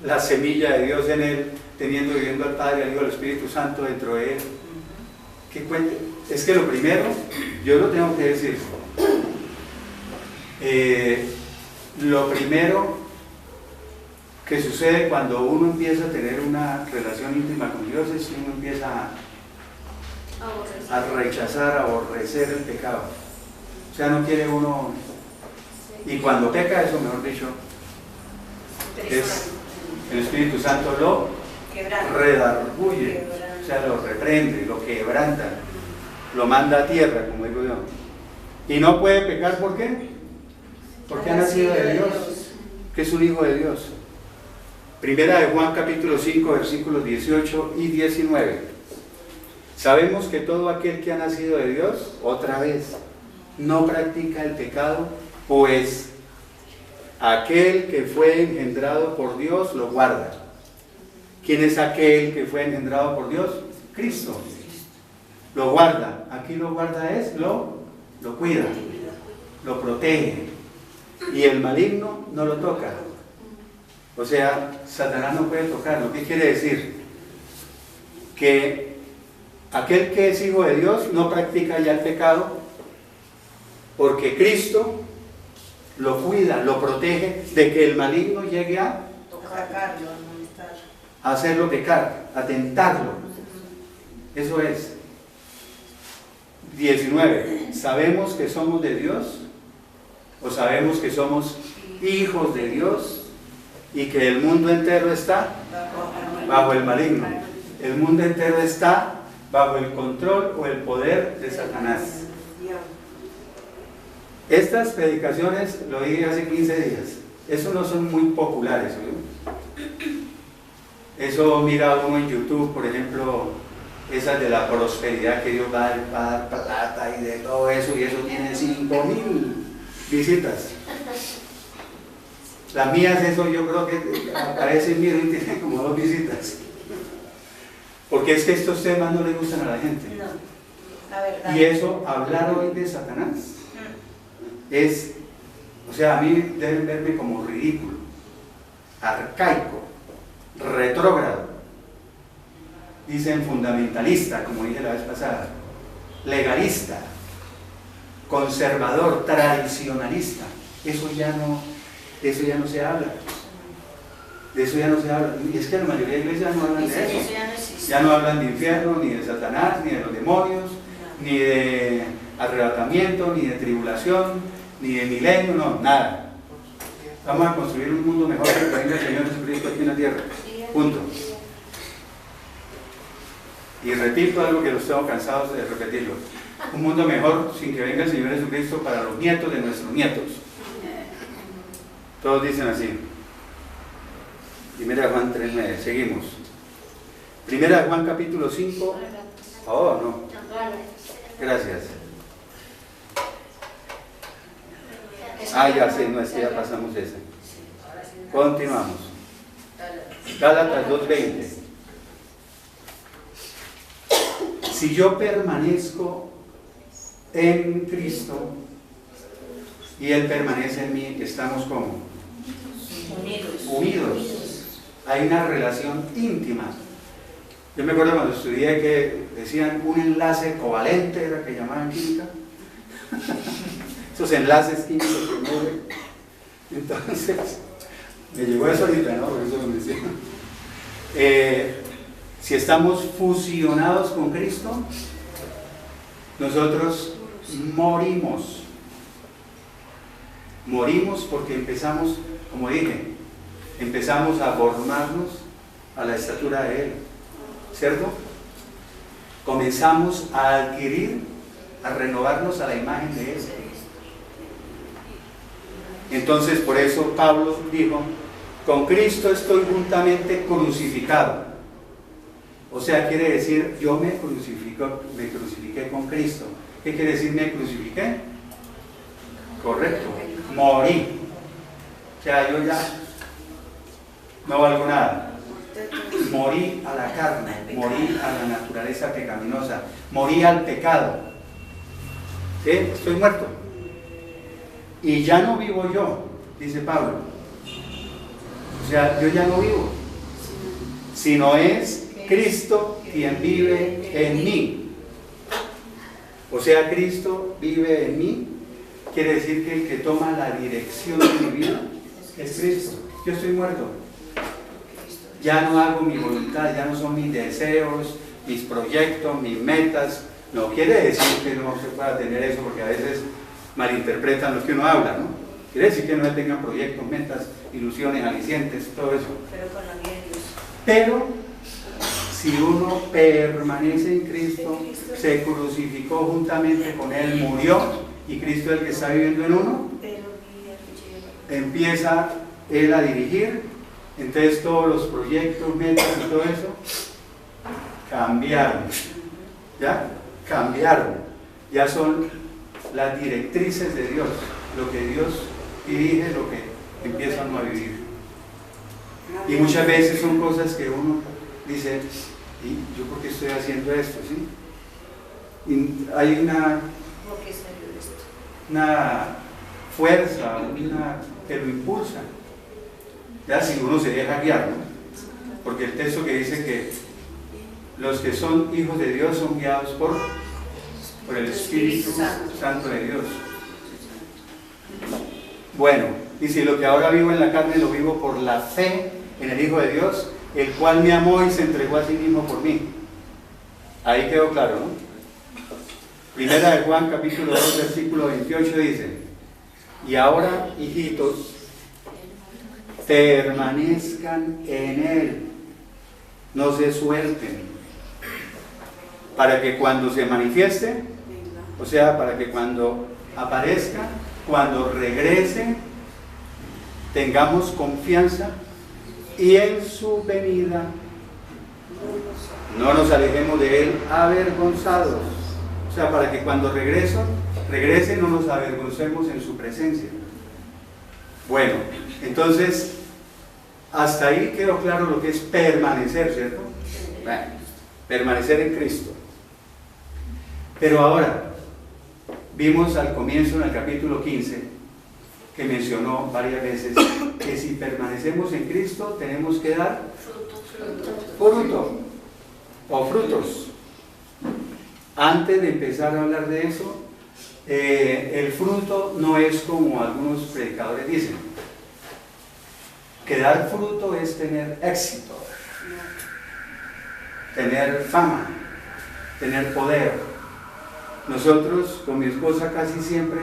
la semilla de Dios en él, viviendo al Padre, al Hijo, al Espíritu Santo dentro de él? ¿Qué cuente? Es que lo primero, yo lo tengo que decir, lo primero que sucede cuando uno empieza a tener una relación íntima con Dios es que uno empieza a rechazar, a aborrecer el pecado. O sea, no quiere uno... Y cuando peca, eso mejor dicho, es el Espíritu Santo lo redarguye, o sea, lo reprende, lo quebranta, lo manda a tierra, como digo yo. Y no puede pecar, ¿por qué? Porque ha nacido de Dios, que es un hijo de Dios. Primera de Juan capítulo 5, versículos 18 y 19. Sabemos que todo aquel que ha nacido de Dios, otra vez, no practica el pecado, pues aquel que fue engendrado por Dios lo guarda. ¿Quién es aquel que fue engendrado por Dios? Cristo. Lo guarda. Aquí lo guarda es, lo cuida, lo protege. Y el maligno no lo toca. O sea, Satanás no puede tocarlo. ¿Qué quiere decir? Que aquel que es hijo de Dios no practica ya el pecado, porque Cristo lo cuida, lo protege de que el maligno llegue a tocarlo, a hacerlo pecar, a tentarlo. Eso es. 19. ¿Sabemos que somos de Dios? ¿O sabemos que somos hijos de Dios? Y que el mundo entero está bajo el maligno. El mundo entero está bajo el control o el poder de Satanás. Estas predicaciones lo dije hace 15 días. Eso no son muy populares, ¿no? Eso mira uno en YouTube, por ejemplo, esas de la prosperidad que Dios va a dar plata y de todo eso, y eso tiene 5,000 visitas. Las mías, eso yo creo que aparece miro y tiene como 2 visitas. Porque es que estos temas no le gustan a la gente. No, la verdad. Y eso, hablar hoy de Satanás, es, o sea, a mí deben verme como ridículo, arcaico, retrógrado, dicen fundamentalista, como dije la vez pasada, legalista, conservador, tradicionalista. Eso ya no se habla. De eso ya no se habla. Y es que la mayoría de iglesias no hablan de eso. Ya no hablan de infierno, ni de Satanás, ni de los demonios, ni de arrebatamiento, ni de tribulación, ni de milenio, no, nada. Vamos a construir un mundo mejor que venga el Señor Jesucristo aquí en la tierra. Punto. Y repito algo que los tengo cansados de repetirlo. Un mundo mejor sin que venga el Señor Jesucristo para los nietos de nuestros nietos. Todos dicen así. Primera de Juan 3:9. Seguimos. Primera de Juan capítulo 5. Oh, no. Gracias. Ya sé, no es que ya pasamos esa. Continuamos. Gálatas 2:20. Si yo permanezco en Cristo y Él permanece en mí, estamos como unidos. Hay una relación íntima. Yo me acuerdo cuando estudié que decían un enlace covalente, era que llamaban química. Esos enlaces químicos que mueven. Entonces, me llegó eso ahorita, ¿no? Por eso lo menciono. Si estamos fusionados con Cristo, nosotros morimos. Morimos porque empezamos, como dije, empezamos a formarnos a la estatura de Él, ¿cierto? Comenzamos a adquirir, a renovarnos a la imagen de Él. Entonces, por eso Pablo dijo, con Cristo estoy juntamente crucificado. O sea, quiere decir, yo me crucifiqué con Cristo. ¿Qué quiere decir me crucifiqué? Correcto, morí. O sea, yo ya no valgo nada. Morí a la carne, morí a la naturaleza pecaminosa, morí al pecado. ¿Sí? Estoy muerto. Y ya no vivo yo, dice Pablo. O sea, yo ya no vivo, sino es Cristo quien vive en mí. O sea, Cristo vive en mí, quiere decir que el que toma la dirección de mi vida es Cristo. Yo estoy muerto. Ya no hago mi voluntad, ya no son mis deseos, mis proyectos, mis metas. No quiere decir que no se pueda tener eso, porque a veces malinterpretan lo que uno habla, ¿no? Quiere decir que no tengan proyectos, metas, ilusiones, alicientes, todo eso. Pero con la vida de Dios. Pero si uno permanece en Cristo, se crucificó juntamente con Él, murió, y Cristo es el que está viviendo en uno, empieza Él a dirigir, entonces todos los proyectos, metas y todo eso cambiaron, ¿ya? Cambiaron, ya son las directrices de Dios, lo que Dios dirige, lo que empieza uno a vivir. Y muchas veces son cosas que uno dice, ¿y yo por qué estoy haciendo esto? ¿Sí? Y hay una fuerza, que lo impulsa, ya si uno se deja guiar, ¿no? Porque el texto que dice que los que son hijos de Dios son guiados por el Espíritu Santo de Dios. Bueno, y si lo que ahora vivo en la carne lo vivo por la fe en el Hijo de Dios, el cual me amó y se entregó a sí mismo por mí. Ahí quedó claro, ¿no? Primera de Juan capítulo 2 versículo 28 dice, y ahora, hijitos, permanezcan en Él, no se suelten, para que cuando se manifieste, o sea, para que cuando aparezca, cuando regrese, tengamos confianza y en su venida no nos alejemos de Él avergonzados. O sea, para que cuando regrese no nos avergoncemos en su presencia. Bueno, entonces, hasta ahí quedó claro lo que es permanecer, ¿cierto? Bueno, permanecer en Cristo. Pero ahora, vimos al comienzo en el capítulo 15, que mencionó varias veces, que si permanecemos en Cristo tenemos que dar fruto o frutos. Antes de empezar a hablar de eso, el fruto no es como algunos predicadores dicen, que dar fruto es tener éxito, tener fama, tener poder. Nosotros con mi esposa casi siempre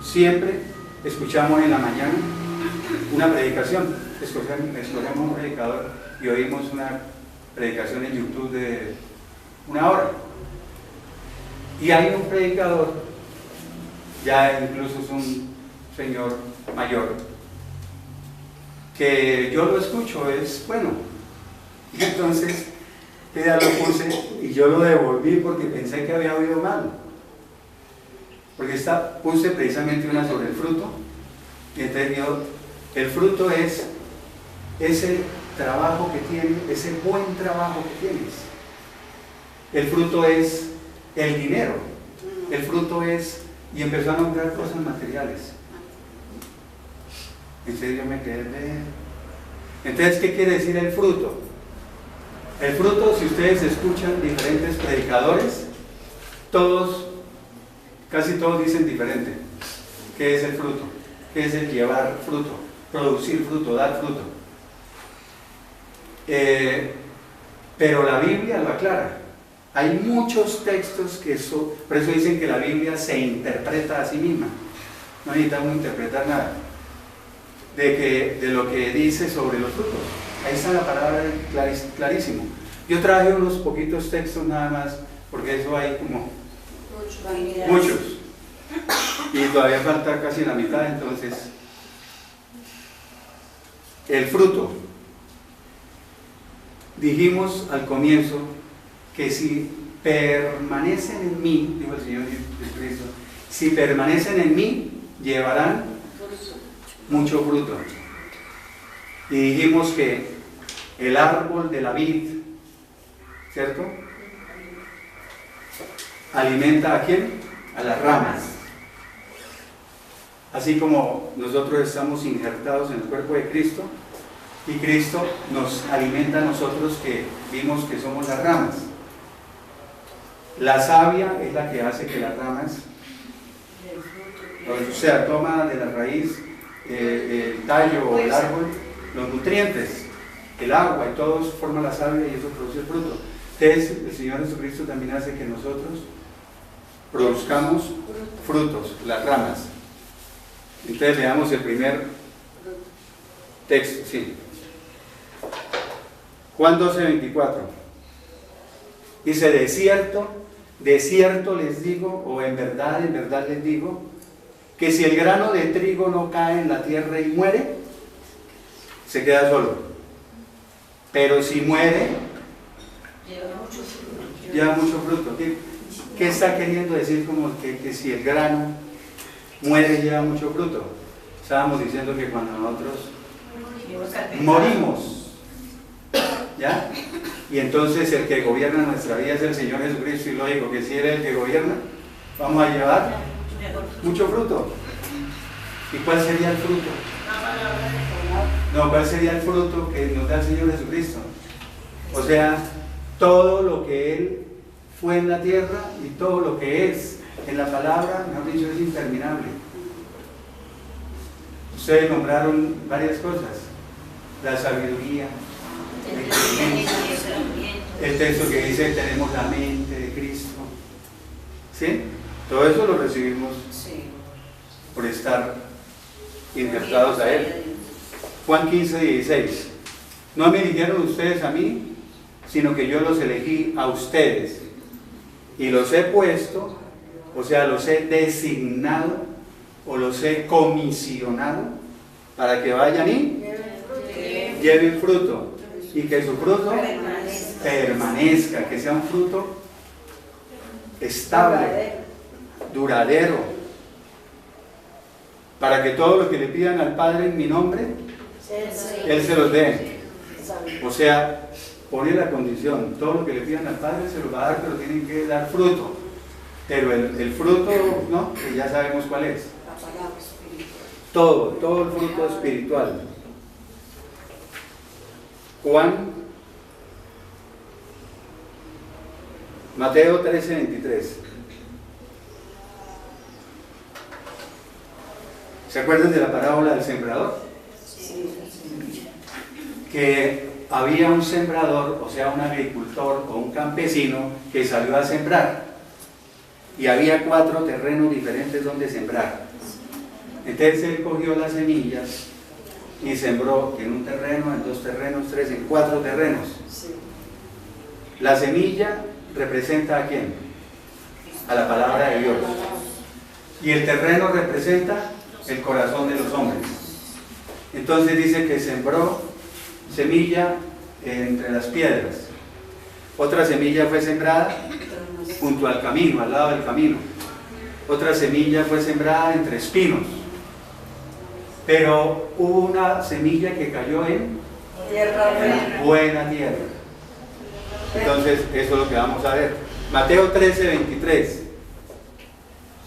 siempre escuchamos en la mañana una predicación, escogemos un predicador y oímos una predicación en YouTube de 1 hora. Y hay un predicador, ya incluso es un señor mayor, que yo lo escucho, es bueno. Y entonces ya lo puse y yo lo devolví porque pensé que había oído mal. Porque puse precisamente una sobre el fruto, y entonces el fruto es ese trabajo que tienes, ese buen trabajo que tienes. El fruto es el dinero, el fruto es, y empezó a nombrar cosas materiales. Entonces yo me quedé de... Entonces, ¿qué quiere decir el fruto? El fruto, si ustedes escuchan diferentes predicadores, casi todos dicen diferente. ¿Qué es el fruto? ¿Qué es el llevar fruto? Producir fruto, dar fruto. Pero la Biblia lo aclara. Hay muchos textos por eso dicen que la Biblia se interpreta a sí misma. No necesitamos interpretar nada de lo que dice sobre los frutos. Ahí está la palabra clarísimo. Yo traje unos poquitos textos nada más, porque eso hay como muchos. Y todavía falta casi la mitad, entonces. El fruto. Dijimos al comienzo que si permanecen en mí, dijo el Señor Jesucristo, si permanecen en mí, llevarán mucho fruto. Y dijimos que el árbol de la vid, ¿cierto?, alimenta ¿a quién? A las ramas. Así como nosotros estamos injertados en el cuerpo de Cristo, y Cristo nos alimenta a nosotros que vimos que somos las ramas. La savia es la que hace que las ramas, o sea, toma de la raíz, el tallo o el árbol, los nutrientes, el agua y todo forma la savia y eso produce el fruto. Entonces el Señor Jesucristo también hace que nosotros produzcamos frutos, las ramas. Entonces veamos el primer texto, sí. Juan 12:24. Dice, de cierto les digo, o en verdad les digo, que si el grano de trigo no cae en la tierra y muere, se queda solo. Pero si muere, lleva mucho fruto. ¿Qué está queriendo decir como que si el grano muere, lleva mucho fruto? Estábamos diciendo que cuando nosotros morimos, ¿ya? Y entonces el que gobierna nuestra vida es el Señor Jesucristo, y lógico que si Él es el que gobierna, vamos a llevar mucho fruto. ¿Y cuál sería el fruto? No, ¿cuál sería el fruto que nos da el Señor Jesucristo? O sea, todo lo que Él fue en la tierra y todo lo que es en la palabra, mejor dicho, es interminable. Ustedes nombraron varias cosas: la sabiduría, el texto que dice tenemos la mente de Cristo, ¿sí? Todo eso lo recibimos por estar injertados a Él. Juan 15:16. No me eligieron ustedes a mí, sino que yo los elegí a ustedes y los he puesto, o sea, los he designado o los he comisionado para que vayan y lleven fruto, y que su fruto permanezca, que sea un fruto estable, duradero, para que todo lo que le pidan al Padre en mi nombre, Él se los dé. O sea, pone la condición: todo lo que le pidan al Padre se los va a dar, pero tienen que dar fruto. Pero el fruto, ¿no?, que ya sabemos cuál es. Todo el fruto espiritual. Mateo 13:23. ¿Se acuerdan de la parábola del sembrador? Que había un sembrador, o sea, un agricultor o un campesino que salió a sembrar, y había 4 terrenos diferentes donde sembrar. Entonces él cogió las semillas y sembró en un terreno, en 2 terrenos, 3, en 4 terrenos. La semilla representa ¿a quién? A la palabra de Dios. Y el terreno representa el corazón de los hombres. Entonces dice que sembró semilla entre las piedras. Otra semilla fue sembrada junto al camino, al lado del camino. Otra semilla fue sembrada entre espinos. Pero hubo una semilla que cayó en buena tierra. Entonces, eso es lo que vamos a ver. Mateo 13:23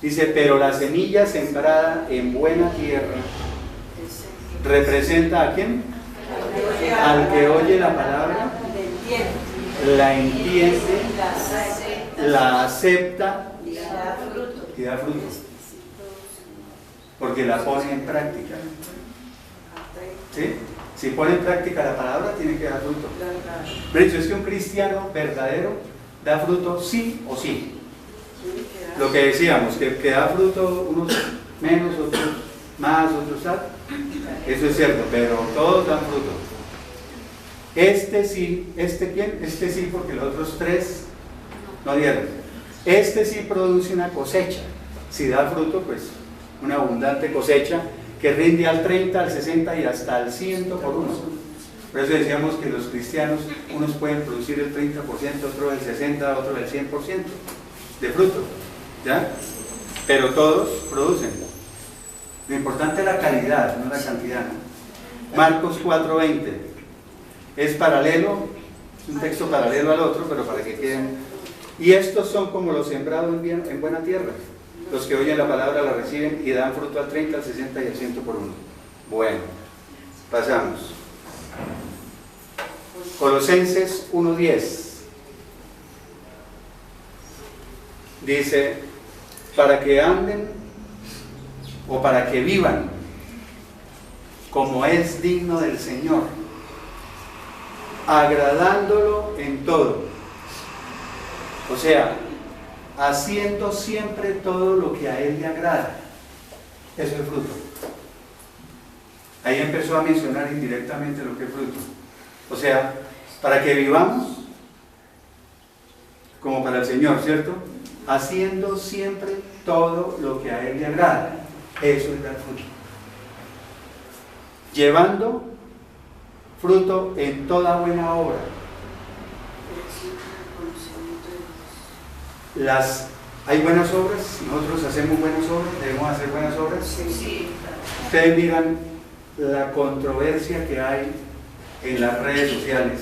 dice: pero la semilla sembrada en buena tierra representa ¿a quién? Al que oye la palabra, la entiende, la acepta y da fruto. Porque la pone en práctica. ¿Sí? Si pone en práctica la palabra, tiene que dar fruto. De hecho, es que un cristiano verdadero da fruto sí o sí. Lo que decíamos, que da fruto unos menos, otros más, otros más. Eso es cierto, pero todos dan fruto. Este sí, ¿este quién? Este sí, porque los otros tres no dieron. Este sí produce una cosecha. Si da fruto, pues una abundante cosecha que rinde al 30, al 60 y hasta al 100 por uno. Por eso decíamos que los cristianos, unos pueden producir el 30%, otro el 60%, otro el 100% de fruto, ¿ya? Pero todos producen. Lo importante es la calidad, no la cantidad, ¿no? Marcos 4:20 es paralelo, es un texto paralelo al otro, pero para que queden. Y estos son como los sembrados en buena tierra. Los que oyen la palabra la reciben y dan fruto al 30, al 60 y al 100 por uno. Bueno, pasamos. Colosenses 1:10 dice: para que anden o para que vivan como es digno del Señor, agradándolo en todo. O sea, haciendo siempre todo lo que a Él le agrada. Eso es fruto. Ahí empezó a mencionar indirectamente lo que es fruto. O sea, para que vivamos como para el Señor, ¿cierto? Haciendo siempre todo lo que a Él le agrada. Eso es dar fruto. Llevando fruto en toda buena obra. ¿Hay buenas obras? Nosotros hacemos buenas obras, debemos hacer buenas obras. Sí. Ustedes miran la controversia que hay en las redes sociales.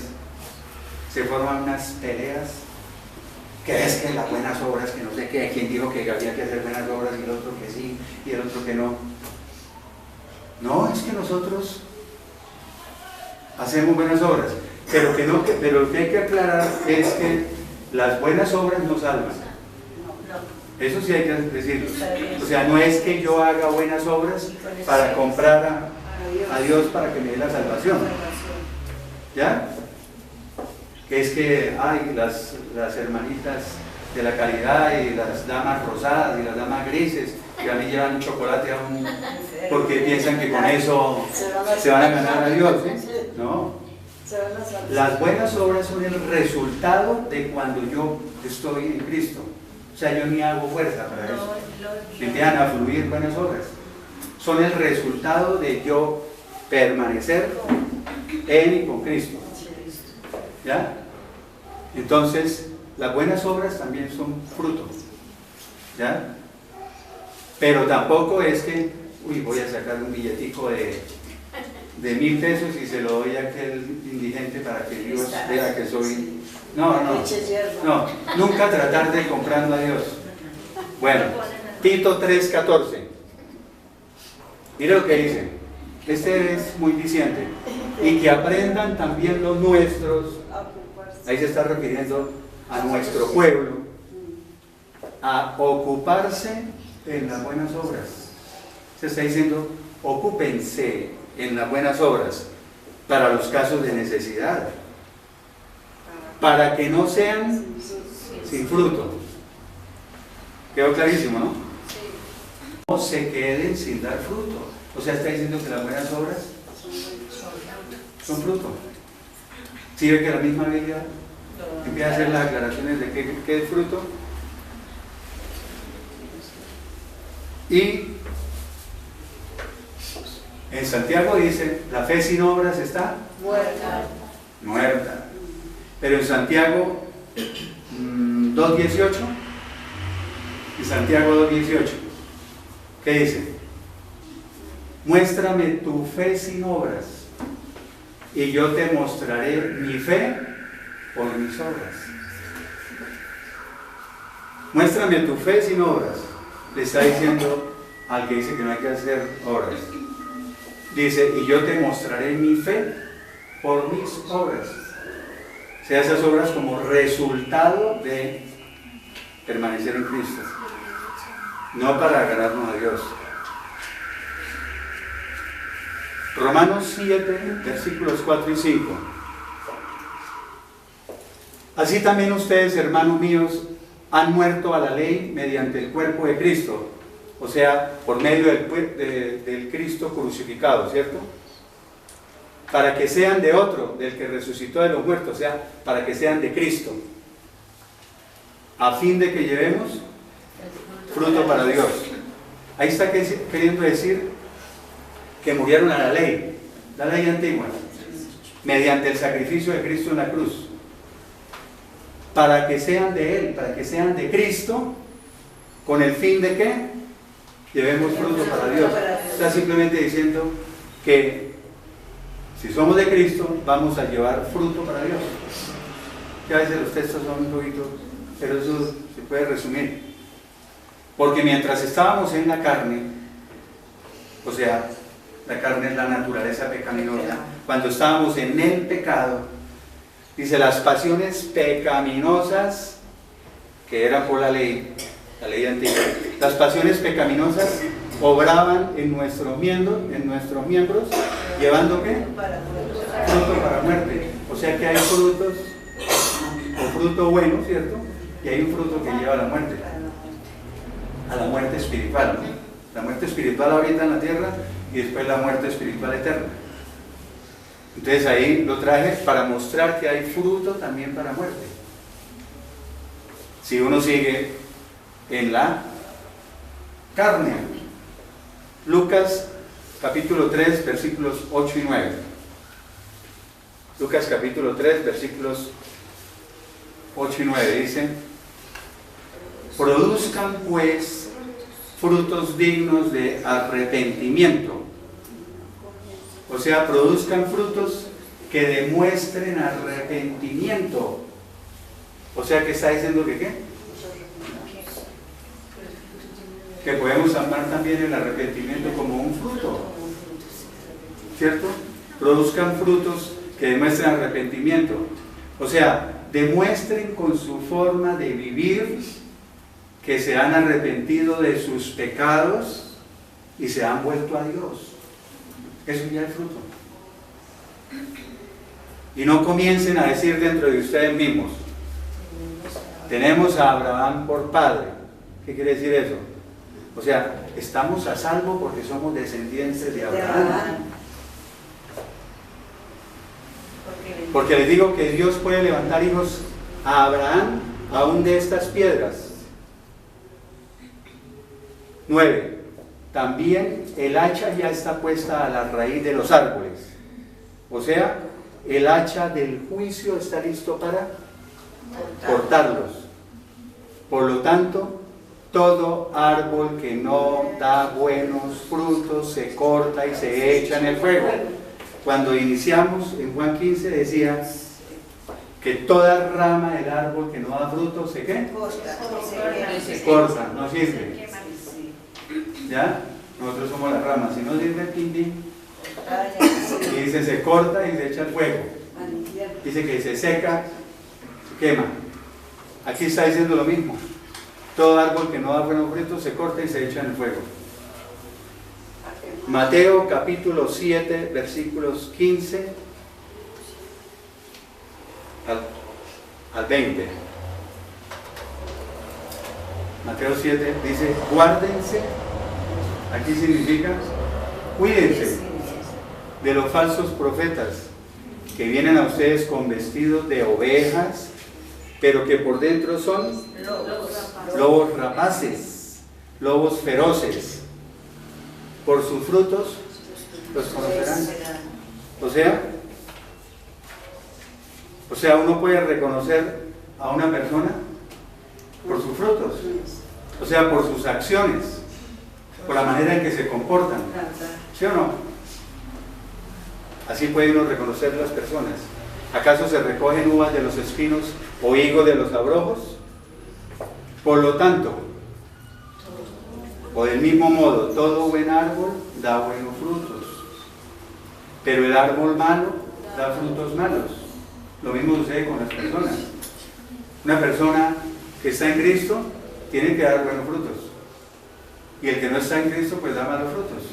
Se forman unas peleas, que es que las buenas obras, que no sé qué, quién dijo que había que hacer buenas obras y el otro que sí y el otro que no. No, es que nosotros hacemos buenas obras, pero lo que hay que aclarar es que las buenas obras no salvan. Eso sí hay que decirlo. O sea, no es que yo haga buenas obras para comprar a Dios para que me dé la salvación. ¿Ya? Que es que hay las hermanitas de la caridad y las damas rosadas y las damas grises que a mí llevan un chocolate porque piensan que con eso se van a ganar a Dios, ¿eh? No. Las buenas obras son el resultado de cuando yo estoy en Cristo. O sea, yo ni hago fuerza para eso. Empiezan a fluir buenas obras. Son el resultado de yo permanecer en y con Cristo. ¿Ya? Entonces, las buenas obras también son fruto. ¿Ya? Pero tampoco es que, voy a sacar un billetico de 1,000 pesos y se lo doy a aquel indigente para que Dios vea que soy... No, nunca tratar de comprando a Dios. Bueno, Tito 3:14. Mire lo que dice. Este es muy diciente. Y que aprendan también los nuestros, ahí se está refiriendo a nuestro pueblo, a ocuparse en las buenas obras. Se está diciendo, ocúpense en las buenas obras para los casos de necesidad, para que no sean sin fruto. ¿Quedó clarísimo, no? No se queden sin dar fruto. O sea, está diciendo que las buenas obras son fruto. ¿Sí ve que la misma Biblia empieza a hacer las aclaraciones de qué es fruto? Y En Santiago dice, la fe sin obras está muerta. Pero en Santiago 2.18, en Santiago 2.18, ¿qué dice? Muéstrame tu fe sin obras y yo te mostraré mi fe por mis obras. Muéstrame tu fe sin obras. Le está diciendo al que dice que no hay que hacer obras. Dice, y yo te mostraré mi fe por mis obras. O sea, esas obras como resultado de permanecer en Cristo. No para ganarnos a Dios. Romanos 7, versículos 4 y 5. Así también ustedes, hermanos míos, han muerto a la ley mediante el cuerpo de Cristo, o sea, por medio del Cristo crucificado, ¿cierto? Para que sean de otro, del que resucitó de los muertos, o sea, para que sean de Cristo, a fin de que llevemos fruto para Dios. Ahí está queriendo decir que murieron a la ley antigua, mediante el sacrificio de Cristo en la cruz, para que sean de Él, para que sean de Cristo, con el fin de que llevemos fruto para Dios. Está simplemente diciendo que si somos de Cristo, vamos a llevar fruto para Dios. Que a veces los textos son un poquito, pero eso se puede resumir. Porque mientras estábamos en la carne, o sea, la carne es la naturaleza pecaminosa, cuando estábamos en el pecado, dice, las pasiones pecaminosas, que eran por la ley antigua, las pasiones pecaminosas obraban en nuestros miembros, llevando ¿qué? Fruto para muerte. O sea que hay frutos, o fruto bueno, ¿cierto? Y hay un fruto que lleva a la muerte espiritual, ¿no? La muerte espiritual ahorita en la tierra y después la muerte espiritual eterna. Entonces ahí lo traje para mostrar que hay fruto también para muerte. Si uno sigue en la carne. Lucas capítulo 3, versículos 8 y 9. Lucas capítulo 3, versículos 8 y 9 dice: produzcan pues frutos dignos de arrepentimiento. O sea, produzcan frutos que demuestren arrepentimiento. O sea, que está diciendo que ¿qué? Que podemos amar también el arrepentimiento como un fruto, ¿cierto? Produzcan frutos que demuestren arrepentimiento. O sea, demuestren con su forma de vivir que se han arrepentido de sus pecados y se han vuelto a Dios. Eso ya es fruto. Y no comiencen a decir dentro de ustedes mismos: tenemos a Abraham por padre. ¿Qué quiere decir eso? O sea, estamos a salvo porque somos descendientes de Abraham. Porque les digo que Dios puede levantar hijos a Abraham aún de estas piedras. 9. También el hacha ya está puesta a la raíz de los árboles. O sea, el hacha del juicio está listo para cortarlos. Por lo tanto, todo árbol que no da buenos frutos se corta y se echa en el fuego. Cuando iniciamos en Juan 15 decía que toda rama del árbol que no da frutos se ¿qué? Se corta, no sirve. ¿Ya? Nosotros somos las ramas. Si no sirve, pim, pim. Y dice se corta y se echa al fuego. Dice que se seca, se quema. Aquí está diciendo lo mismo. Todo árbol que no da buenos frutos se corta y se echa en el fuego. Mateo capítulo 7, versículos 15 al 20. Mateo 7 dice: guárdense. Aquí significa cuídense de los falsos profetas que vienen a ustedes con vestidos de ovejas, pero que por dentro son lobos rapaces, lobos feroces. Por sus frutos los conocerán. O sea, uno puede reconocer a una persona por sus frutos, o sea, por sus acciones, por la manera en que se comportan, ¿sí o no? Así puede uno reconocer las personas. ¿Acaso se recogen uvas de los espinos o higos de los abrojos? Por lo tanto, o del mismo modo, todo buen árbol da buenos frutos, pero el árbol malo da frutos malos. Lo mismo sucede con las personas. Una persona que está en Cristo tiene que dar buenos frutos, y el que no está en Cristo pues da malos frutos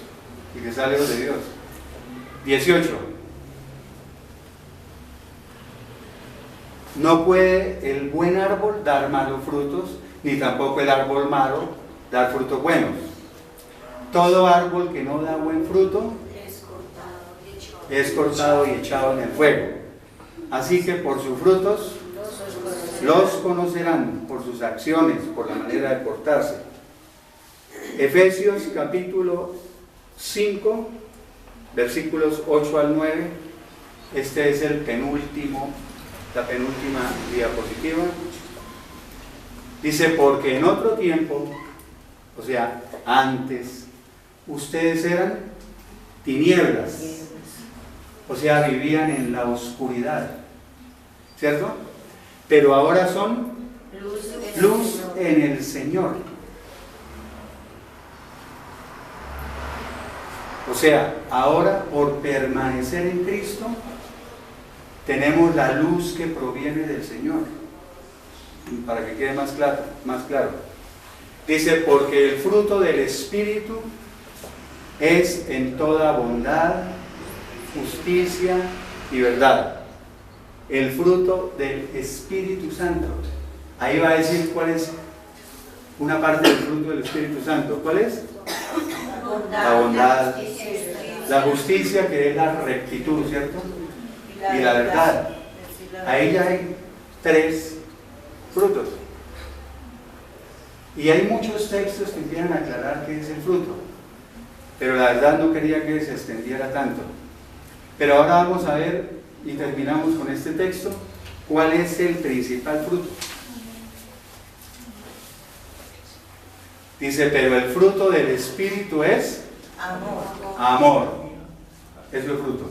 y que está lejos de Dios. 18. No puede el buen árbol dar malos frutos, ni tampoco el árbol malo dar frutos buenos. Todo árbol que no da buen fruto es cortado y echado en el fuego. Así que por sus frutos los conocerán, por sus acciones, por la manera de portarse. Efesios capítulo 5, versículos 8 al 9. Este es la penúltima diapositiva. Dice, porque en otro tiempo, o sea, antes, ustedes eran tinieblas, o sea, vivían en la oscuridad, ¿cierto? Pero ahora son luz en el Señor. O sea, ahora por permanecer en Cristo, tenemos la luz que proviene del Señor. Para que quede más claro. Dice, porque el fruto del Espíritu es en toda bondad, justicia y verdad. El fruto del Espíritu Santo. Ahí va a decir cuál es una parte del fruto del Espíritu Santo. ¿Cuál es? La bondad, la justicia, que es la rectitud, ¿cierto? Y la verdad. Ahí ya hay 3 frutos. Y hay muchos textos que empiezan a aclarar qué es el fruto, pero la verdad no quería que se extendiera tanto. Pero ahora vamos a ver, y terminamos con este texto, cuál es el principal fruto. Dice, pero el fruto del Espíritu es amor. Eso es el fruto.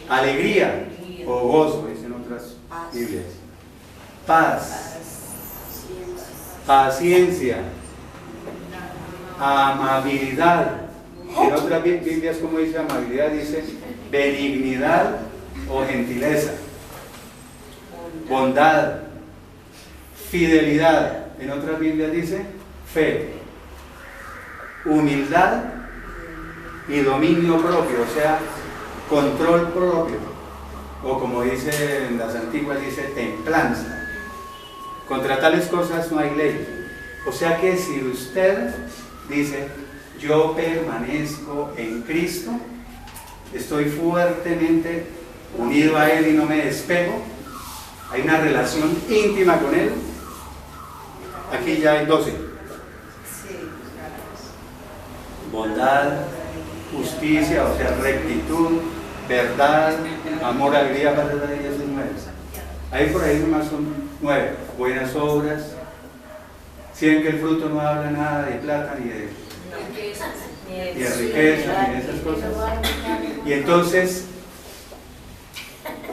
Alegría o gozo, dicen otras Biblias. Paz, paciencia, amabilidad. En otras Biblias, como dice amabilidad, dice benignidad o gentileza, bondad, fidelidad. En otras Biblias dice fe, humildad y dominio propio, o sea, control propio, o como dice en las antiguas, dice templanza. Contra tales cosas no hay ley. O sea que si usted dice, yo permanezco en Cristo, estoy fuertemente unido a Él y no me despego, hay una relación íntima con Él, aquí ya hay 12. Bondad, justicia, o sea, rectitud, verdad, amor, alegría, paz, y esos 9. Ahí por ahí nomás son 9. Buenas obras. Si ven que el fruto no habla nada de plata ni de riqueza ni de esas cosas. Y entonces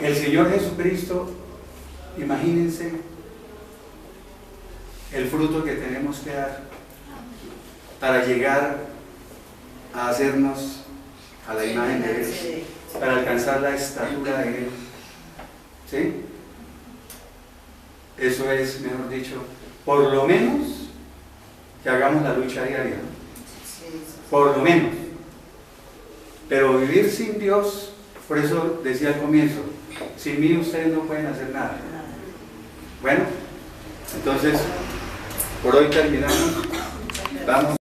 el Señor Jesucristo, imagínense el fruto que tenemos que dar para llegar a hacernos a la imagen de Él, para alcanzar la estatura de Él. ¿Sí? Eso es, mejor dicho, por lo menos que hagamos la lucha diaria, por lo menos. Pero vivir sin Dios, por eso decía al comienzo, sin mí ustedes no pueden hacer nada. Bueno, entonces, por hoy terminamos. Vamos.